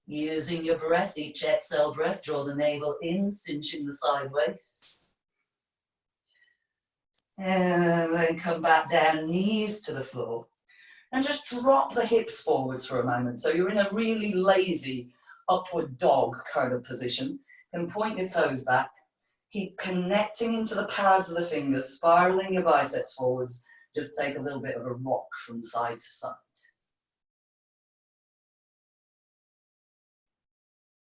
A: Using your breath, each exhale breath, draw the navel in, cinching the side waist. And then come back down, knees to the floor. And just drop the hips forwards for a moment. So you're in a really lazy upward dog kind of position. And point your toes back. Keep connecting into the pads of the fingers, spiraling your biceps forwards. Just take a little bit of a rock from side to side.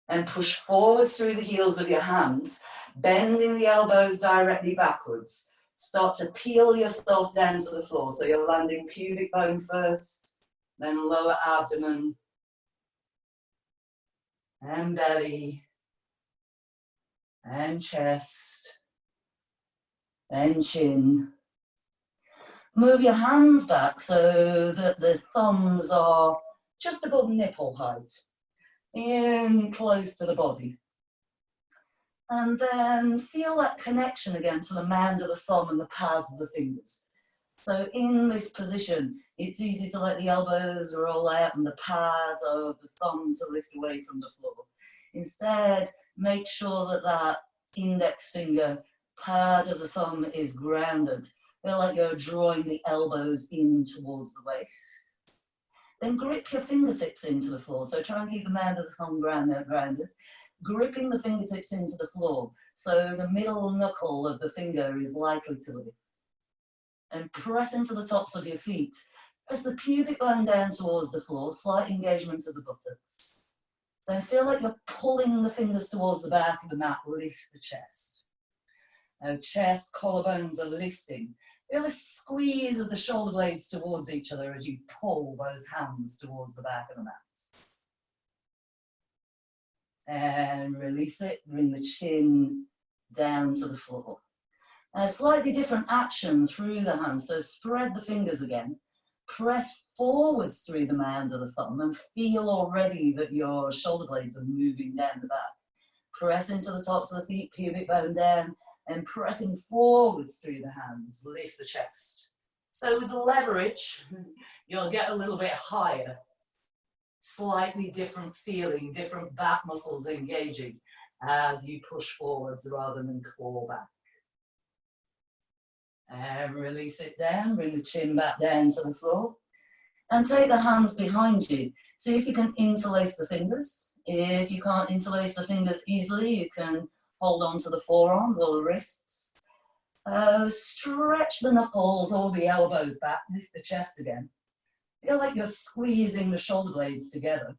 A: And push forwards through the heels of your hands, bending the elbows directly backwards. Start to peel yourself down to the floor. So you're landing pubic bone first, then lower abdomen, and belly, and chest, and chin. Move your hands back so that the thumbs are just above nipple height, in close to the body. And then feel that connection again to the mound of the thumb and the pads of the fingers. So in this position, it's easy to let the elbows roll out and the pads of the thumb to lift away from the floor. Instead, make sure that that index finger pad of the thumb is grounded. Feel like you're drawing the elbows in towards the waist. Then grip your fingertips into the floor. So try and keep the mound of the thumb grounded. Gripping the fingertips into the floor. So the middle knuckle of the finger is likely to lift. And press into the tops of your feet. Press the pubic bone down towards the floor, slight engagement of the buttocks. So feel like you're pulling the fingers towards the back of the mat, lift the chest. Now chest, collarbones are lifting. Feel a squeeze of the shoulder blades towards each other as you pull those hands towards the back of the mat. And release it, bring the chin down to the floor. Slightly different action through the hands, so spread the fingers again. Press forwards through the mound of the thumb and feel already that your shoulder blades are moving down the back. Press into the tops of the feet, pubic bone down, and pressing forwards through the hands, lift the chest. So with the leverage, you'll get a little bit higher. Slightly different feeling, different back muscles engaging as you push forwards rather than claw back. And release it down, bring the chin back down to the floor. And take the hands behind you. See if you can interlace the fingers. If you can't interlace the fingers easily, you can hold on to the forearms or the wrists. Stretch the knuckles or the elbows back, lift the chest again. Feel like you're squeezing the shoulder blades together.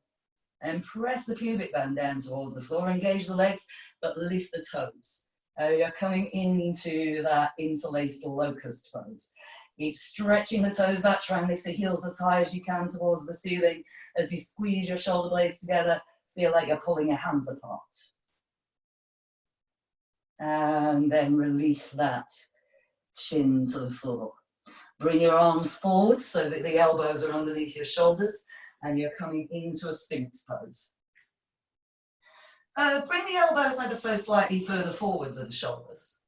A: And press the pubic bone down towards the floor, engage the legs, but lift the toes. You're coming into that interlaced locust pose. Keep stretching the toes back, try and lift the heels as high as you can towards the ceiling. As you squeeze your shoulder blades together, feel like you're pulling your hands apart. And then release that chin to the floor. Bring your arms forward so that the elbows are underneath your shoulders and you're coming into a Sphinx pose. Bring the elbows ever so slightly further forwards of the shoulders.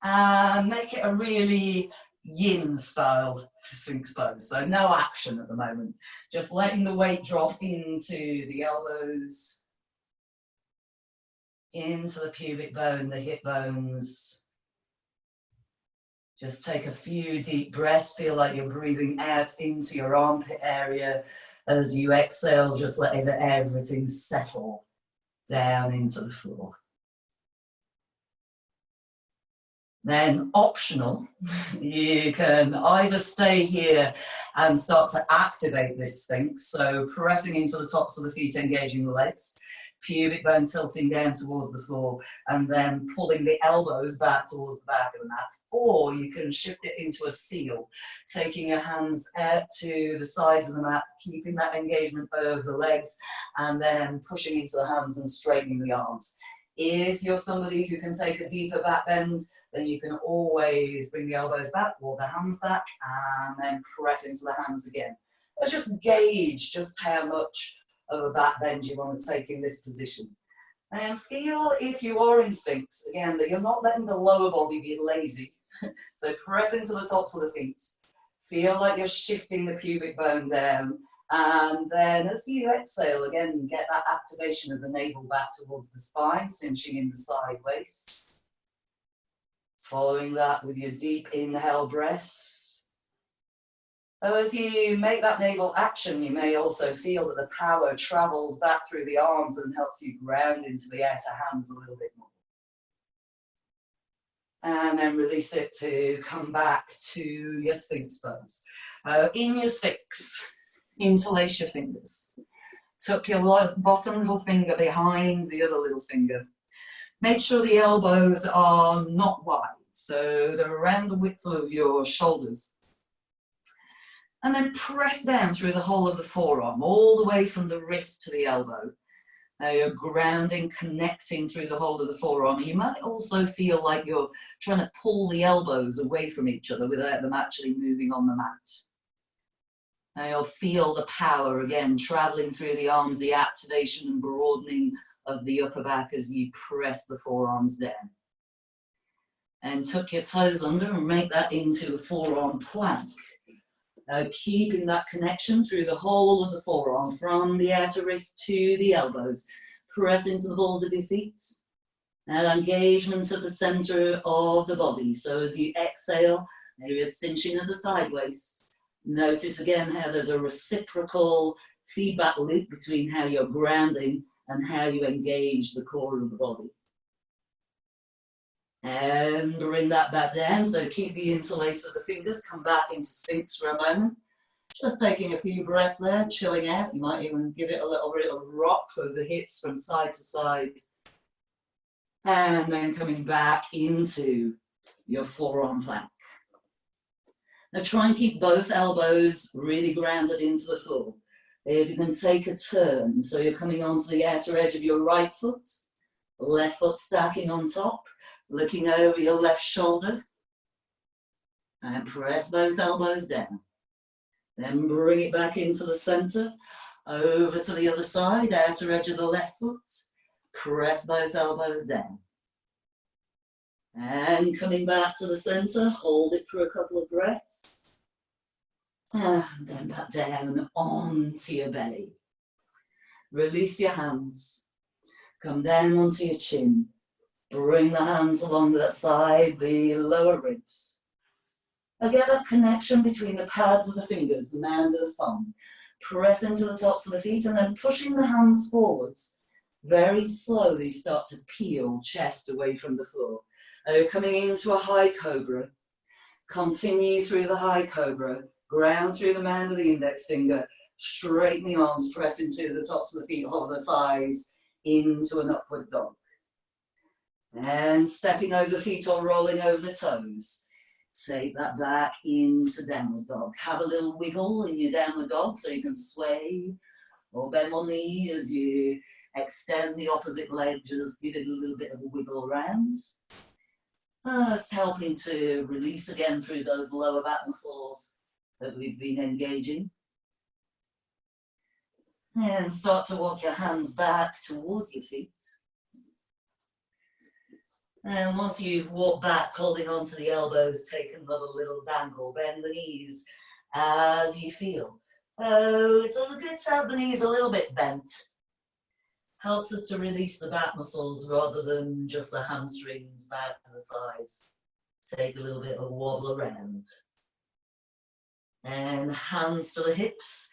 A: And make it a really yin style Sphinx pose. So no action at the moment. Just letting the weight drop into the elbows, into the pubic bone, the hip bones. Just take a few deep breaths. Feel like you're breathing out into your armpit area. As you exhale, just letting everything settle down into the floor. Then optional, you can either stay here and start to activate this Sphinx. So pressing into the tops of the feet, engaging the legs. Pubic bone tilting down towards the floor and then pulling the elbows back towards the back of the mat. Or you can shift it into a seal, taking your hands out to the sides of the mat, keeping that engagement of the legs, and then pushing into the hands and straightening the arms. If you're somebody who can take a deeper back bend, then you can always bring the elbows back or the hands back and then press into the hands again. But just gauge just how much of a back bend you want to take in this position. And feel, if you are in Sphinx, again, that you're not letting the lower body be lazy. So press into the tops of the feet. Feel like you're shifting the pubic bone down. And then as you exhale, again, get that activation of the navel back towards the spine, cinching in the side waist. Following that with your deep inhale breaths. As you make that navel action, you may also feel that the power travels back through the arms and helps you ground into the outer hands a little bit more. And then release it to come back to your Sphinx pose. In your Sphinx, interlace your fingers. Tuck your bottom little finger behind the other little finger. Make sure the elbows are not wide, so they're around the width of your shoulders. And then press down through the whole of the forearm, all the way from the wrist to the elbow. Now you're grounding, connecting through the whole of the forearm. You might also feel like you're trying to pull the elbows away from each other without them actually moving on the mat. Now you'll feel the power again traveling through the arms, the activation and broadening of the upper back as you press the forearms down. And tuck your toes under and make that into a forearm plank. Keeping that connection through the whole of the forearm, from the outer wrist to the elbows. Press into the balls of your feet. And engagement at the center of the body. So as you exhale, maybe a cinching of the side waist. Notice again how there's a reciprocal feedback loop between how you're grounding and how you engage the core of the body. And bring that back down, so keep the interlace of the fingers, come back into Sphinx for a moment. Just taking a few breaths there, chilling out. You might even give it a little bit of rock for the hips from side to side. And then coming back into your forearm plank. Now try and keep both elbows really grounded into the floor. If you can take a turn, so you're coming onto the outer edge of your right foot, left foot stacking on top, looking over your left shoulder, and press both elbows down. Then bring it back into the center, over to the other side, outer edge of the left foot, press both elbows down. And coming back to the center, hold it for a couple of breaths. And then back down onto your belly. Release your hands. Come down onto your chin. Bring the hands along that side, the lower ribs. Again, a connection between the pads of the fingers, the mound of the thumb. Press into the tops of the feet and then pushing the hands forwards. Very slowly start to peel chest away from the floor. Coming into a high cobra. Continue through the high cobra. Ground through the mound of the index finger. Straighten the arms, press into the tops of the feet, hold the thighs into an upward dog. And stepping over the feet or rolling over the toes. Take that back into downward dog. Have a little wiggle in your downward dog so you can sway or bend one knee as you extend the opposite leg. Just give it a little bit of a wiggle around. It's helping to release again through those lower back muscles that we've been engaging. And start to walk your hands back towards your feet. And once you've walked back, holding onto the elbows, take another little dangle, bend the knees as you feel. Oh, it's good to have the knees a little bit bent. Helps us to release the back muscles rather than just the hamstrings, back and the thighs. Take a little bit of a wobble around. And hands to the hips.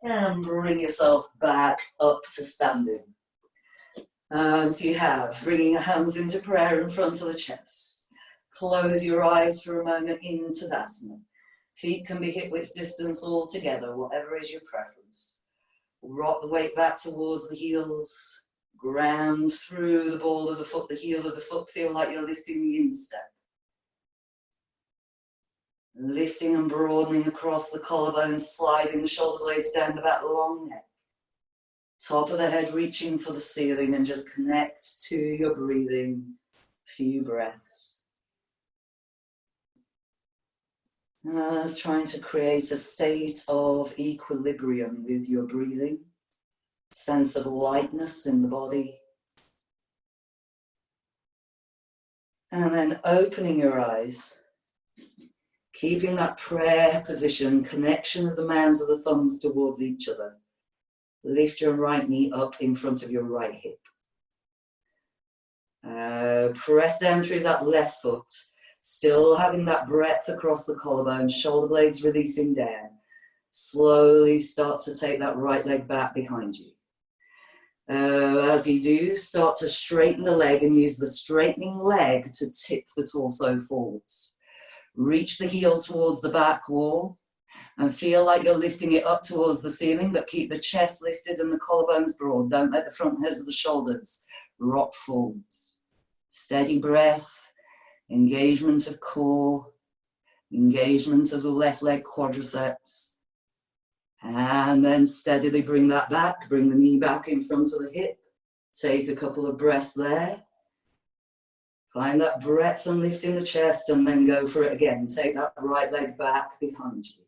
A: And bring yourself back up to standing. As you have, bringing your hands into prayer in front of the chest. Close your eyes for a moment into Tadasana. Feet can be hip width distance all together, whatever is your preference. Rock the weight back towards the heels. Ground through the ball of the foot, the heel of the foot. Feel like you're lifting the instep. Lifting and broadening across the collarbones, sliding the shoulder blades down the back, long neck. Top of the head reaching for the ceiling and just connect to your breathing. Few breaths. As trying to create a state of equilibrium with your breathing. Sense of lightness in the body. And then opening your eyes. Keeping that prayer position, connection of the mounds of the thumbs towards each other. Lift your right knee up in front of your right hip. Press down through that left foot. Still having that breadth across the collarbone, shoulder blades releasing down. Slowly start to take that right leg back behind you. As you do, start to straighten the leg and use the straightening leg to tip the torso forwards. Reach the heel towards the back wall and feel like you're lifting it up towards the ceiling, but keep the chest lifted and the collarbones broad. Don't let the front hairs of the shoulders rock forwards. Steady breath, engagement of core, engagement of the left leg quadriceps. And then steadily bring that back, bring the knee back in front of the hip. Take a couple of breaths there. Find that breadth and lift in the chest and then go for it again. Take that right leg back behind you.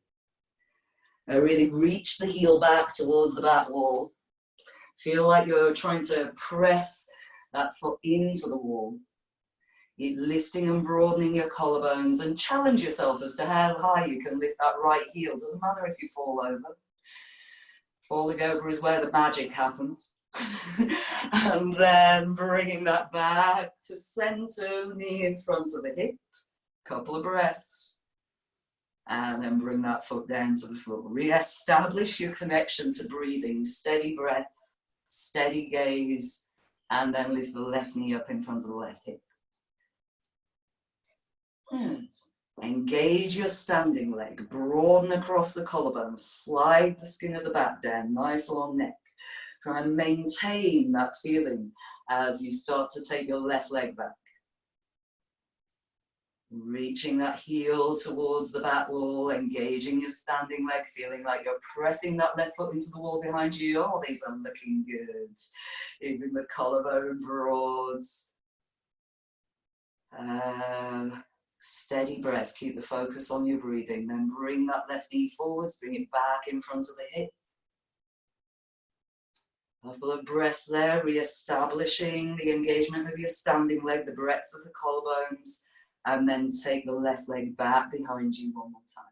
A: Really reach the heel back towards the back wall. Feel like you're trying to press that foot into the wall. You're lifting and broadening your collarbones and challenge yourself as to how high you can lift that right heel. Doesn't matter if you fall over. Falling over is where the magic happens. And then bringing that back to center, knee in front of the hip. Couple of breaths. And then bring that foot down to the floor. Re-establish your connection to breathing. Steady breath, steady gaze, and then lift the left knee up in front of the left hip. And engage your standing leg. Broaden across the collarbone. Slide the skin of the back down. Nice long neck. Try and maintain that feeling as you start to take your left leg back. Reaching that heel towards the back wall, engaging your standing leg, feeling like you're pressing that left foot into the wall behind you. Oh, these are looking good. Even the collarbone broads. Steady breath, keep the focus on your breathing. Then bring that left knee forwards, bring it back in front of the hip. A couple of breaths there, re-establishing the engagement of your standing leg, the breadth of the collarbones. And then take the left leg back behind you one more time.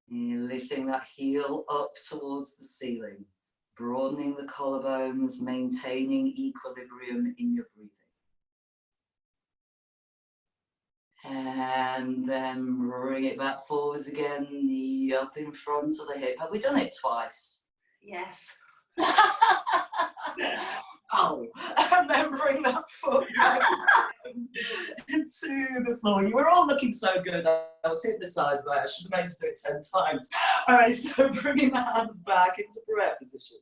A: You're lifting that heel up towards the ceiling, broadening the collarbones, maintaining equilibrium in your breathing. And then bring it back forwards again, knee up in front of the hip. Have we done it twice?
B: Yes.
A: Oh, and then bring that foot back to the floor. You were all looking so good. I was hypnotized by it. I should have made you do it 10 times. All right, so bringing the hands back into prayer position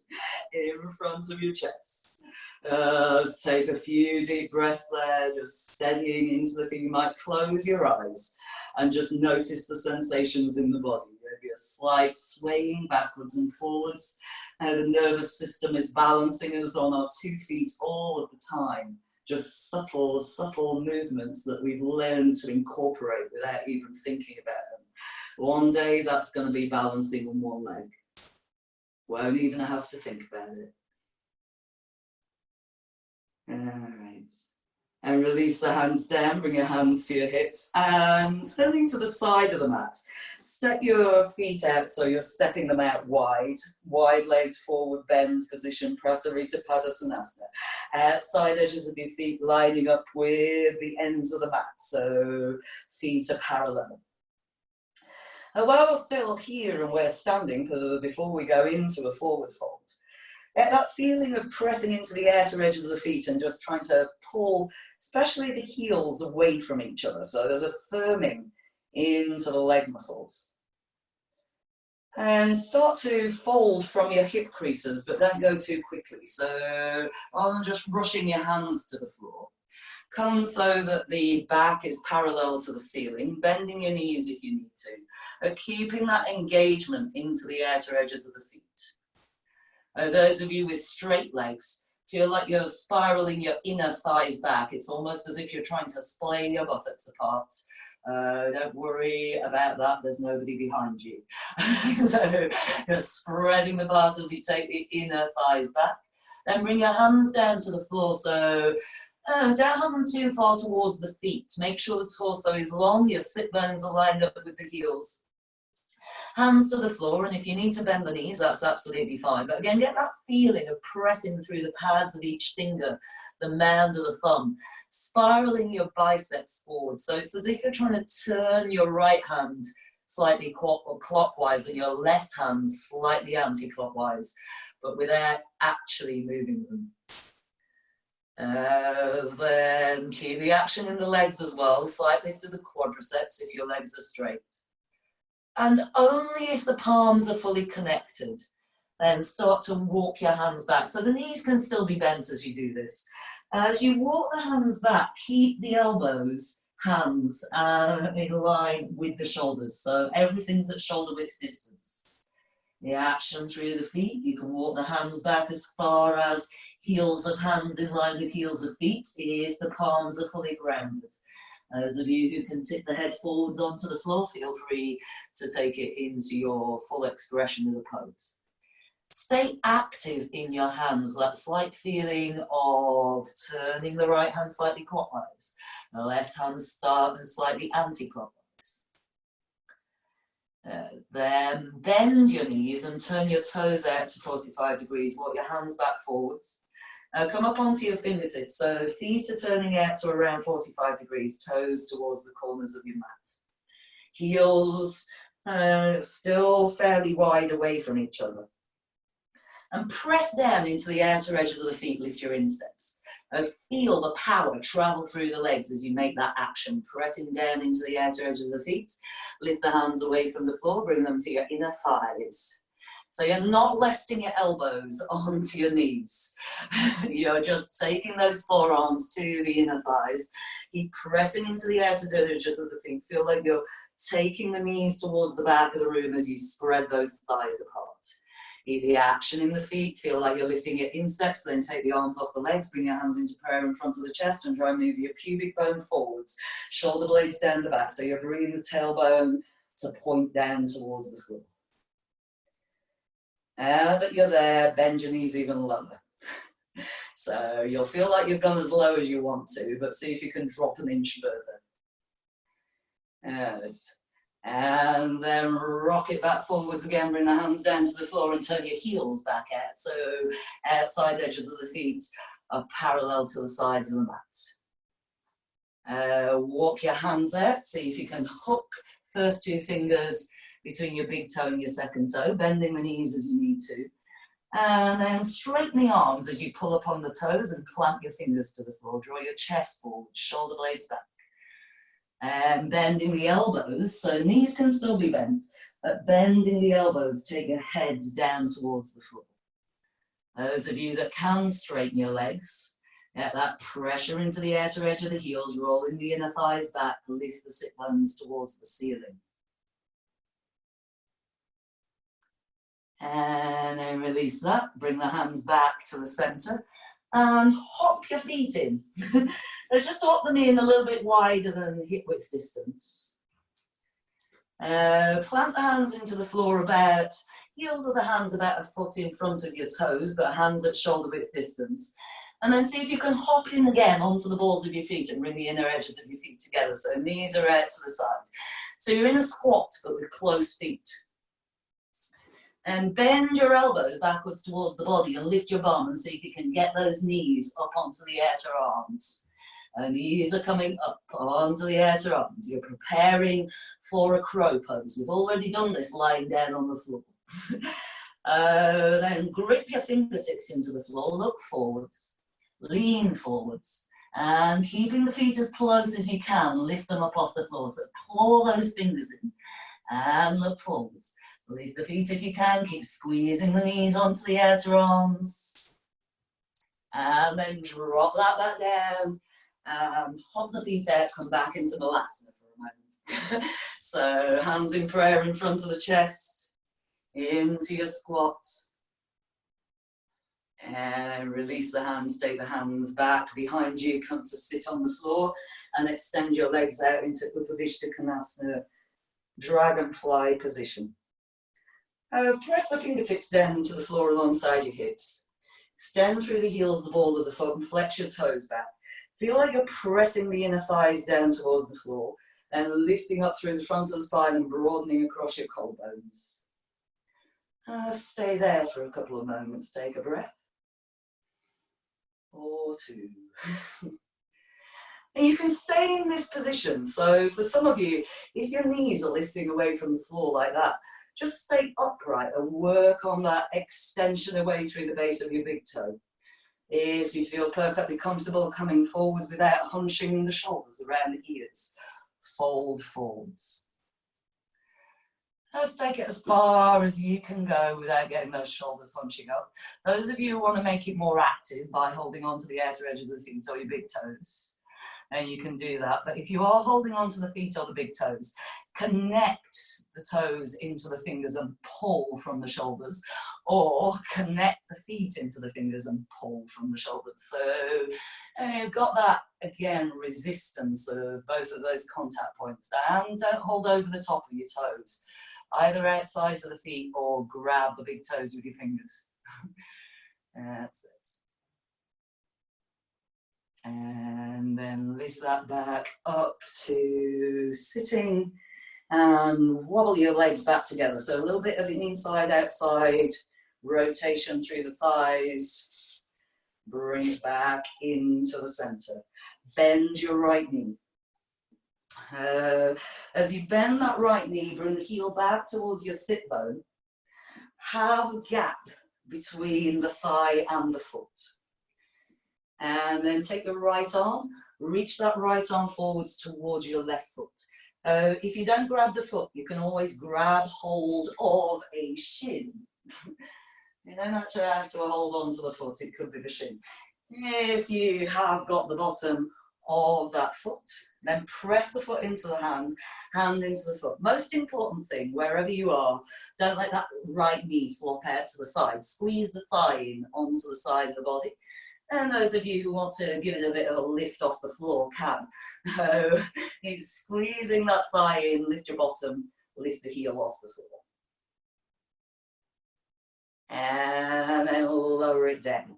A: in front of your chest. Let's take a few deep breaths there, just steadying into the feet. You might close your eyes and just notice the sensations in the body. Maybe a slight swaying backwards and forwards. The nervous system is balancing us on our 2 feet all of the time. Just subtle, subtle movements that we've learned to incorporate without even thinking about them. One day that's going to be balancing on one leg. Won't even have to think about it. All right. And release the hands down, bring your hands to your hips and turning to the side of the mat. Step your feet out so you're stepping them out wide-legged forward bend position, Prasarita Padasana. Outside edges of your feet lining up with the ends of the mat, so feet are parallel. And while we're still here and we're standing, before we go into a forward fold, get that feeling of pressing into the outer edges of the feet and just trying to pull, especially the heels, away from each other. So there's a firming into the leg muscles. And start to fold from your hip creases, but don't go too quickly. So rather than just rushing your hands to the floor, come so that the back is parallel to the ceiling, bending your knees if you need to, but keeping that engagement into the outer edges of the feet. Those of you with straight legs, feel like you're spiraling your inner thighs back. It's almost as if you're trying to splay your buttocks apart. Don't worry about that, there's nobody behind you. So you're spreading the apart as you take the inner thighs back. Then bring your hands down to the floor, so don't have them too far towards the feet. Make sure the torso is long, your sit bones are lined up with the heels. Hands to the floor, and if you need to bend the knees, that's absolutely fine. But again, get that feeling of pressing through the pads of each finger, the mound of the thumb, spiraling your biceps forward. So it's as if you're trying to turn your right hand slightly clockwise and your left hand slightly anti-clockwise, but without actually moving them. Then keep the action in the legs as well. Slight lift of the quadriceps if your legs are straight. And only if the palms are fully connected, then start to walk your hands back. So the knees can still be bent as you do this. As you walk the hands back, keep the elbows, hands in line with the shoulders. So everything's at shoulder width distance. The action through the feet, you can walk the hands back as far as heels of hands in line with heels of feet if the palms are fully grounded. Those of you who can tip the head forwards onto the floor, feel free to take it into your full expression of the pose. Stay active in your hands, that slight feeling of turning the right hand slightly clockwise, the left hand slightly anti-clockwise. Then bend your knees and turn your toes out to 45 degrees. Walk your hands back forwards. Come up onto your fingertips. So feet are turning out to around 45 degrees, toes towards the corners of your mat. Heels still fairly wide away from each other. And press down into the outer edges of the feet, lift your insteps. Feel the power travel through the legs as you make that action, pressing down into the outer edges of the feet. Lift the hands away from the floor, bring them to your inner thighs. So you're not resting your elbows onto your knees. You're just taking those forearms to the inner thighs. Keep pressing into the outer edges of the feet. Feel like you're taking the knees towards the back of the room as you spread those thighs apart. The action in the feet, feel like you're lifting your insteps, then take the arms off the legs, bring your hands into prayer in front of the chest and try and move your pubic bone forwards, shoulder blades down the back, so you're bringing the tailbone to point down towards the floor. Now that you're there, bend your knees even lower. So you'll feel like you've gone as low as you want to, but see if you can drop an inch further. And then rock it back forwards again, bring the hands down to the floor and turn your heels back out. So outside edges of the feet are parallel to the sides of the mat. Walk your hands out, see if you can hook first two fingers between your big toe and your second toe, bending the knees as you need to. And then straighten the arms as you pull up on the toes and clamp your fingers to the floor. Draw your chest forward, shoulder blades back. And bending the elbows, so knees can still be bent, but bending the elbows, take your head down towards the floor. Those of you that can straighten your legs, get that pressure into the outer edge of the heels, rolling the inner thighs back, lift the sit bones towards the ceiling. And then release that, bring the hands back to the center, and hop your feet in. Just hop them in a little bit wider than the hip width distance. Plant the hands into the floor about, heels of the hands about a foot in front of your toes, but hands at shoulder width distance. And then see if you can hop in again onto the balls of your feet and bring the inner edges of your feet together. So knees are out to the side. So you're in a squat, but with closed feet. And bend your elbows backwards towards the body and lift your bum and see if you can get those knees up onto the outer arms. Knees are coming up onto the outer arms. You're preparing for a crow pose. We've already done this lying down on the floor. Then grip your fingertips into the floor, look forwards, lean forwards, and keeping the feet as close as you can, lift them up off the floor. So claw those fingers in and look forwards. Lift the feet if you can, keep squeezing the knees onto the outer arms. And then drop that back down. Hop the feet out, come back into Balasana for a moment. So hands in prayer in front of the chest, into your squat. And release the hands, take the hands back behind you, come to sit on the floor and extend your legs out into Upavishta Konasana, dragonfly position. Press the fingertips down into the floor alongside your hips. Extend through the heels, the ball of the foot, and flex your toes back. Feel like you're pressing the inner thighs down towards the floor and lifting up through the front of the spine and broadening across your collarbones. Stay there for a couple of moments. Take a breath. Or two. And you can stay in this position. So for some of you, if your knees are lifting away from the floor like that, just stay upright and work on that extension away through the base of your big toe. If you feel perfectly comfortable coming forwards without hunching the shoulders around the ears, fold forwards. Let's take it as far as you can go without getting those shoulders hunching up. Those of you who want to make it more active by holding on to the outer edges of the feet or your big toes, and you can do that. But if you are holding on to the feet or the big toes, connect the toes into the fingers and pull from the shoulders, or connect the feet into the fingers and pull from the shoulders. So you've got that, again, resistance of both of those contact points there. And don't hold over the top of your toes, either outside of the feet or grab the big toes with your fingers. That's it. And then lift that back up to sitting and wobble your legs back together. So a little bit of an inside-outside rotation through the thighs. Bring it back into the center. Bend your right knee. As you bend that right knee, bring the heel back towards your sit bone. Have a gap between the thigh and the foot. And then take your right arm, reach that right arm forwards towards your left foot. If you don't grab the foot, you can always grab hold of a shin. You don't actually have to hold on to the foot, it could be the shin. If you have got the bottom of that foot, then press the foot into the hand into the foot. Most important thing, wherever you are, don't let that right knee flop out to the side. Squeeze the thigh in onto the side of the body. And those of you who want to give it a bit of a lift off the floor can. It's squeezing that thigh in, lift your bottom, lift the heel off the floor. And then lower it down.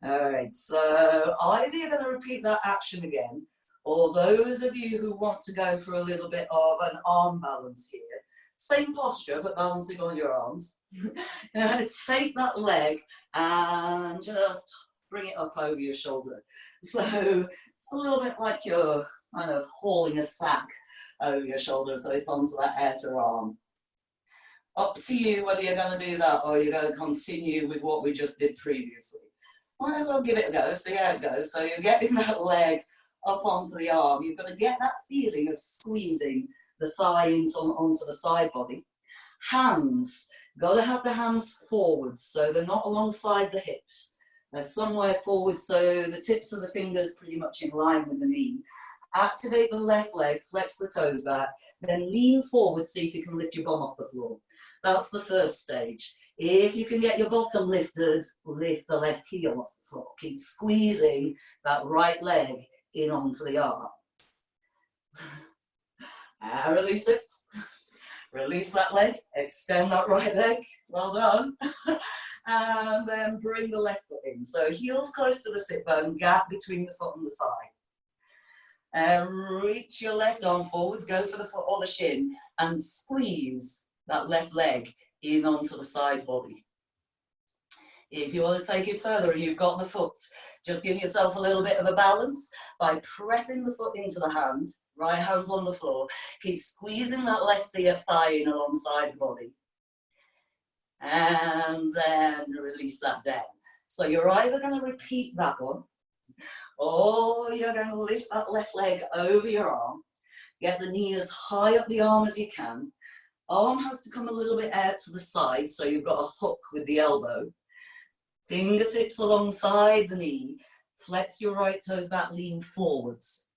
A: All right, so either you're going to repeat that action again, or those of you who want to go for a little bit of an arm balance here, same posture, but balancing on your arms. Take that leg and just bring it up over your shoulder. So it's a little bit like you're kind of hauling a sack over your shoulder, so it's onto that outer arm. Up to you whether you're going to do that or you're going to continue with what we just did previously. Might as well give it a go, see how it goes. So you're getting that leg up onto the arm. You've got to get that feeling of squeezing the thigh onto the side body. Hands, got to have the hands forwards so they're not alongside the hips. They're somewhere forward, so the tips of the fingers pretty much in line with the knee. Activate the left leg, flex the toes back, then lean forward, see if you can lift your bum off the floor. That's the first stage. If you can get your bottom lifted, lift the left heel off the floor. Keep squeezing that right leg in onto the arm. And release it. Release that leg, extend that right leg, well done. And then bring the left foot in. So heels close to the sit bone, gap between the foot and the thigh. Reach your left arm forwards, go for the foot or the shin, and squeeze that left leg in onto the side body. If you want to take it further and you've got the foot, just give yourself a little bit of a balance by pressing the foot into the hand, right hand's on the floor, keep squeezing that left thigh in alongside the body. And then release that down. So you're either going to repeat that one, or you're going to lift that left leg over your arm, get the knee as high up the arm as you can. Arm has to come a little bit out to the side, so you've got a hook with the elbow. Fingertips alongside the knee, flex your right toes back, lean forwards.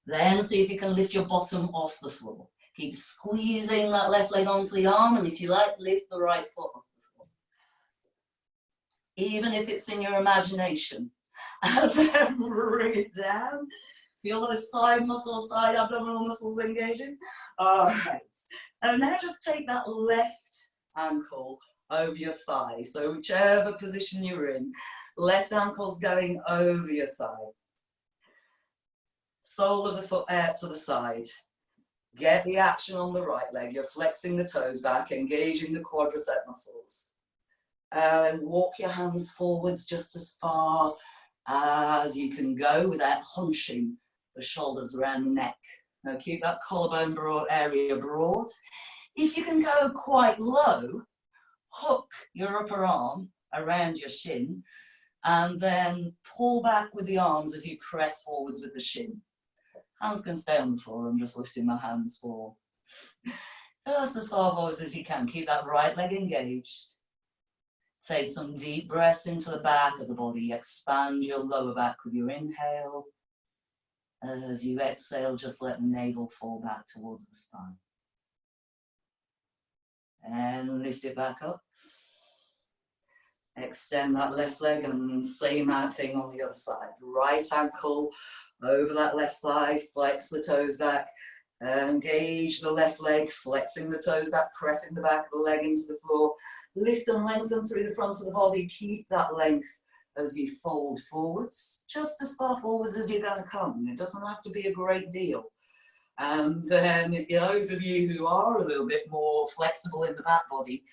A: Then see if you can lift your bottom off the floor. Keep squeezing that left leg onto the arm, and if you like, lift the right foot off the floor. Even if it's in your imagination. And then bring it down. Feel those side muscles, side abdominal muscles engaging. All right. And now just take that left ankle over your thigh. So whichever position you're in, left ankle's going over your thigh. Sole of the foot out to the side. Get the action on the right leg. You're flexing the toes back, engaging the quadricep muscles. And walk your hands forwards just as far as you can go without hunching the shoulders around the neck. Now keep that collarbone area broad. If you can go quite low, hook your upper arm around your shin and then pull back with the arms as you press forwards with the shin. Hands can stay on the floor. I'm just lifting my hands for just as far forwards as you can. Keep that right leg engaged. Take some deep breaths into the back of the body. Expand your lower back with your inhale. As you exhale, just let the navel fall back towards the spine. And lift it back up. Extend that left leg and same thing on the other side. Right ankle over that left thigh, flex the toes back. Engage the left leg, flexing the toes back, pressing the back of the leg into the floor. Lift and lengthen through the front of the body. Keep that length as you fold forwards, just as far forwards as you're going to come. It doesn't have to be a great deal. And then those of you who are a little bit more flexible in the back body,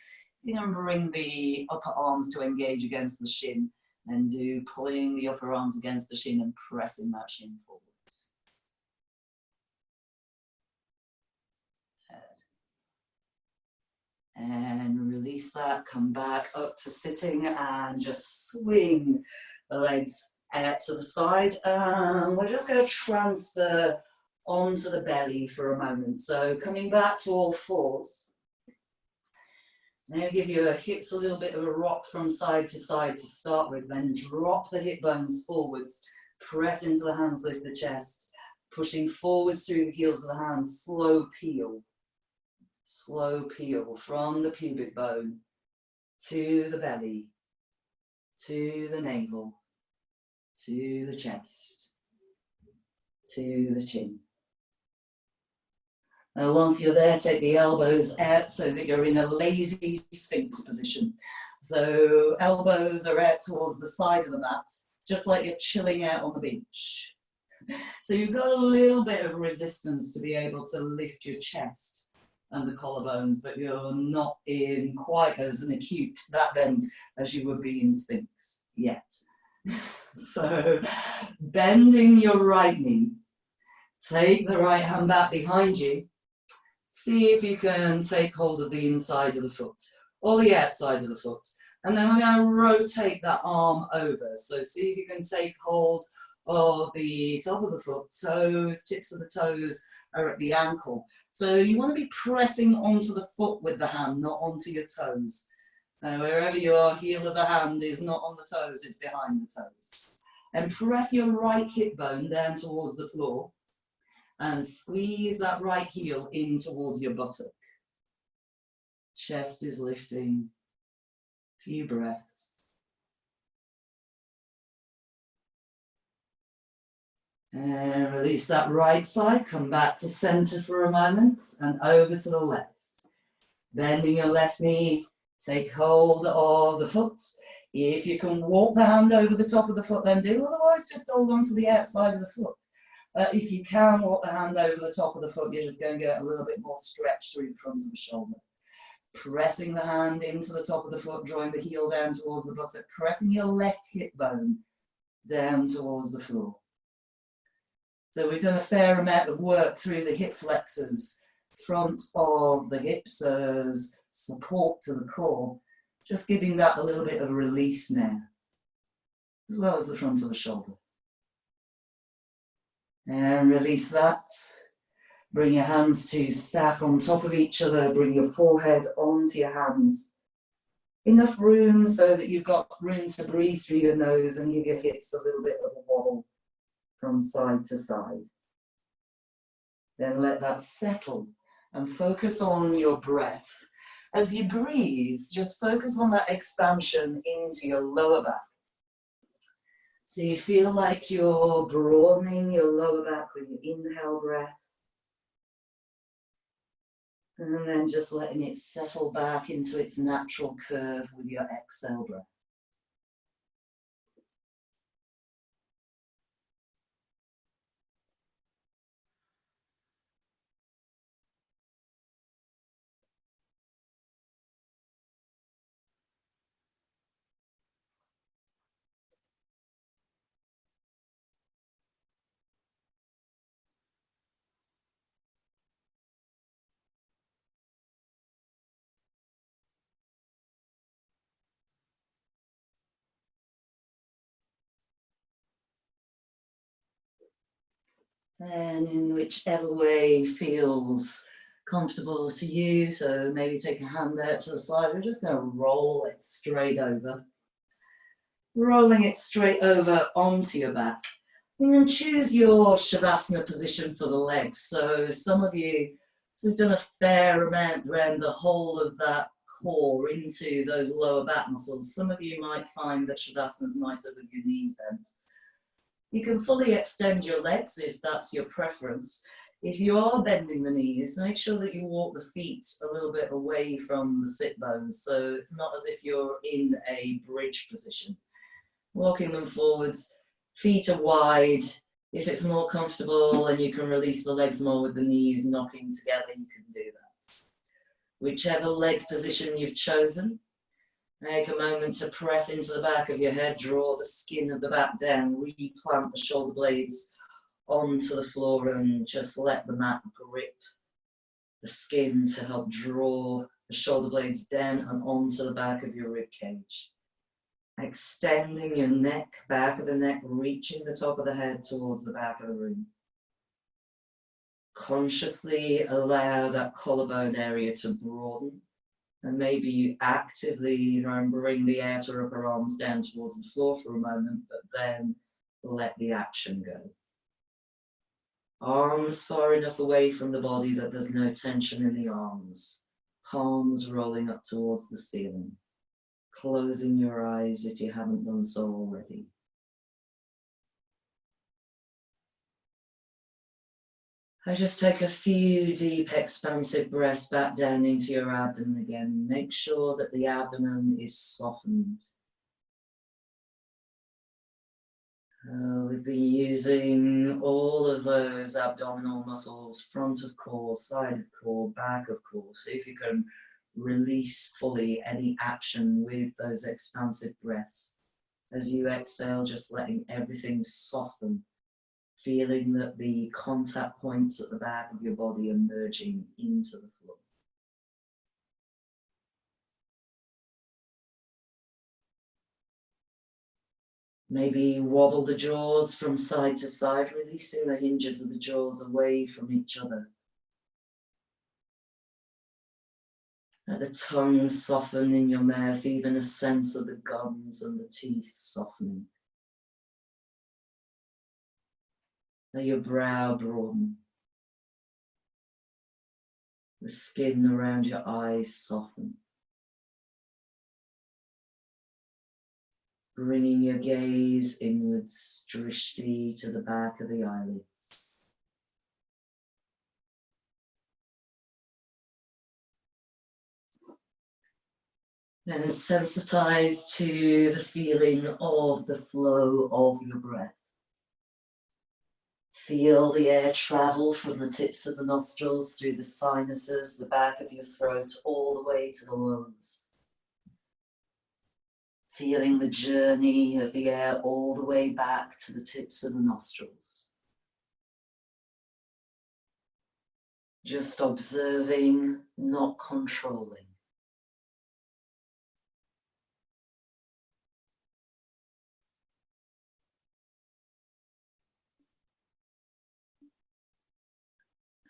A: you can bring the upper arms to engage against the shin and do pulling the upper arms against the shin and pressing that shin forwards. And release that, come back up to sitting and just swing the legs out to the side. We're just going to transfer onto the belly for a moment. So coming back to all fours. Now give your hips a little bit of a rock from side to side to start with, then drop the hip bones forwards, press into the hands, lift the chest, pushing forwards through the heels of the hands, slow peel. Slow peel from the pubic bone to the belly, to the navel, to the chest, to the chin. Now once you're there, take the elbows out so that you're in a lazy sphinx position. So elbows are out towards the side of the mat, just like you're chilling out on the beach. So you've got a little bit of resistance to be able to lift your chest and the collarbones, but you're not in quite as an acute that bend as you would be in Sphinx yet. So bending your right knee, take the right hand back behind you, see if you can take hold of the inside of the foot or the outside of the foot, and then we're going to rotate that arm over. So see if you can take hold of the top of the foot, toes, tips of the toes are at the ankle. So you want to be pressing onto the foot with the hand, not onto your toes. Wherever you are, heel of the hand is not on the toes, it's behind the toes. And press your right hip bone down towards the floor and squeeze that right heel in towards your buttock. Chest is lifting. Few breaths. And release that right side, come back to center for a moment and over to the left. Bending your left knee, take hold of the foot. If you can walk the hand over the top of the foot, then do. Otherwise, just hold on to the outside of the foot. If you can walk the hand over the top of the foot, you're just going to get a little bit more stretch through the front of the shoulder. Pressing the hand into the top of the foot, drawing the heel down towards the buttock, pressing your left hip bone down towards the floor. So we've done a fair amount of work through the hip flexors, front of the hips as support to the core, just giving that a little bit of a release now, as well as the front of the shoulder. And release that. Bring your hands to stack on top of each other, bring your forehead onto your hands. Enough room so that you've got room to breathe through your nose and give your hips a little bit of a wobble from side to side. Then let that settle and focus on your breath. As you breathe, just focus on that expansion into your lower back. So you feel like you're broadening your lower back with your inhale breath. And then just letting it settle back into its natural curve with your exhale breath. And in whichever way feels comfortable to you, so maybe take a hand there to the side, we're just going to roll it straight over. Rolling it straight over onto your back. And then choose your Shavasana position for the legs. So some of you, so we've done a fair amount around the whole of that core into those lower back muscles. Some of you might find that Shavasana is nicer with your knees bent. You can fully extend your legs if that's your preference. If you are bending the knees, make sure that you walk the feet a little bit away from the sit bones, so it's not as if you're in a bridge position. Walking them forwards, feet are wide. If it's more comfortable and you can release the legs more with the knees knocking together, you can do that. Whichever leg position you've chosen, take a moment to press into the back of your head, draw the skin of the back down, replant the shoulder blades onto the floor and just let the mat grip the skin to help draw the shoulder blades down and onto the back of your rib cage. Extending your neck, back of the neck, reaching the top of the head towards the back of the room. Consciously allow that collarbone area to broaden. And maybe you actively bring the outer upper arms down towards the floor for a moment, but then let the action go. Arms far enough away from the body that there's no tension in the arms. Palms rolling up towards the ceiling. Closing your eyes if you haven't done so already. I just take a few deep expansive breaths back down into your abdomen again. Make sure that the abdomen is softened. We've been using all of those abdominal muscles, front of core, side of core, back of core. See if you can release fully any action with those expansive breaths. As you exhale, just letting everything soften. Feeling that the contact points at the back of your body are merging into the floor. Maybe wobble the jaws from side to side, releasing the hinges of the jaws away from each other. Let the tongue soften in your mouth, even a sense of the gums and the teeth softening. Let your brow broaden. The skin around your eyes soften. Bringing your gaze inwards, drishti to the back of the eyelids. And sensitize to the feeling of the flow of your breath. Feel the air travel from the tips of the nostrils through the sinuses, the back of your throat, all the way to the lungs. Feeling the journey of the air all the way back to the tips of the nostrils. Just observing, not controlling.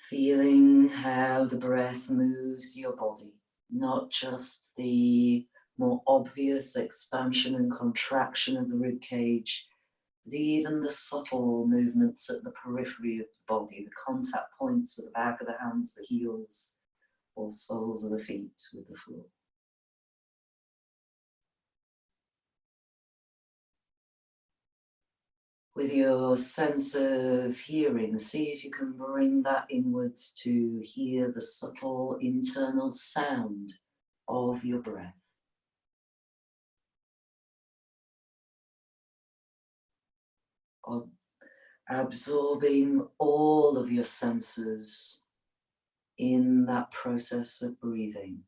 A: Feeling how the breath moves your body, not just the more obvious expansion and contraction of the rib cage, but even the subtle movements at the periphery of the body, the contact points at the back of the hands, the heels, or soles of the feet with the floor. With your sense of hearing, see if you can bring that inwards to hear the subtle internal sound of your breath. Absorbing all of your senses in that process of breathing.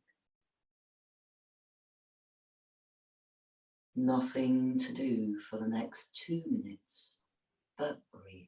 A: Nothing to do for the next 2 minutes, but breathe.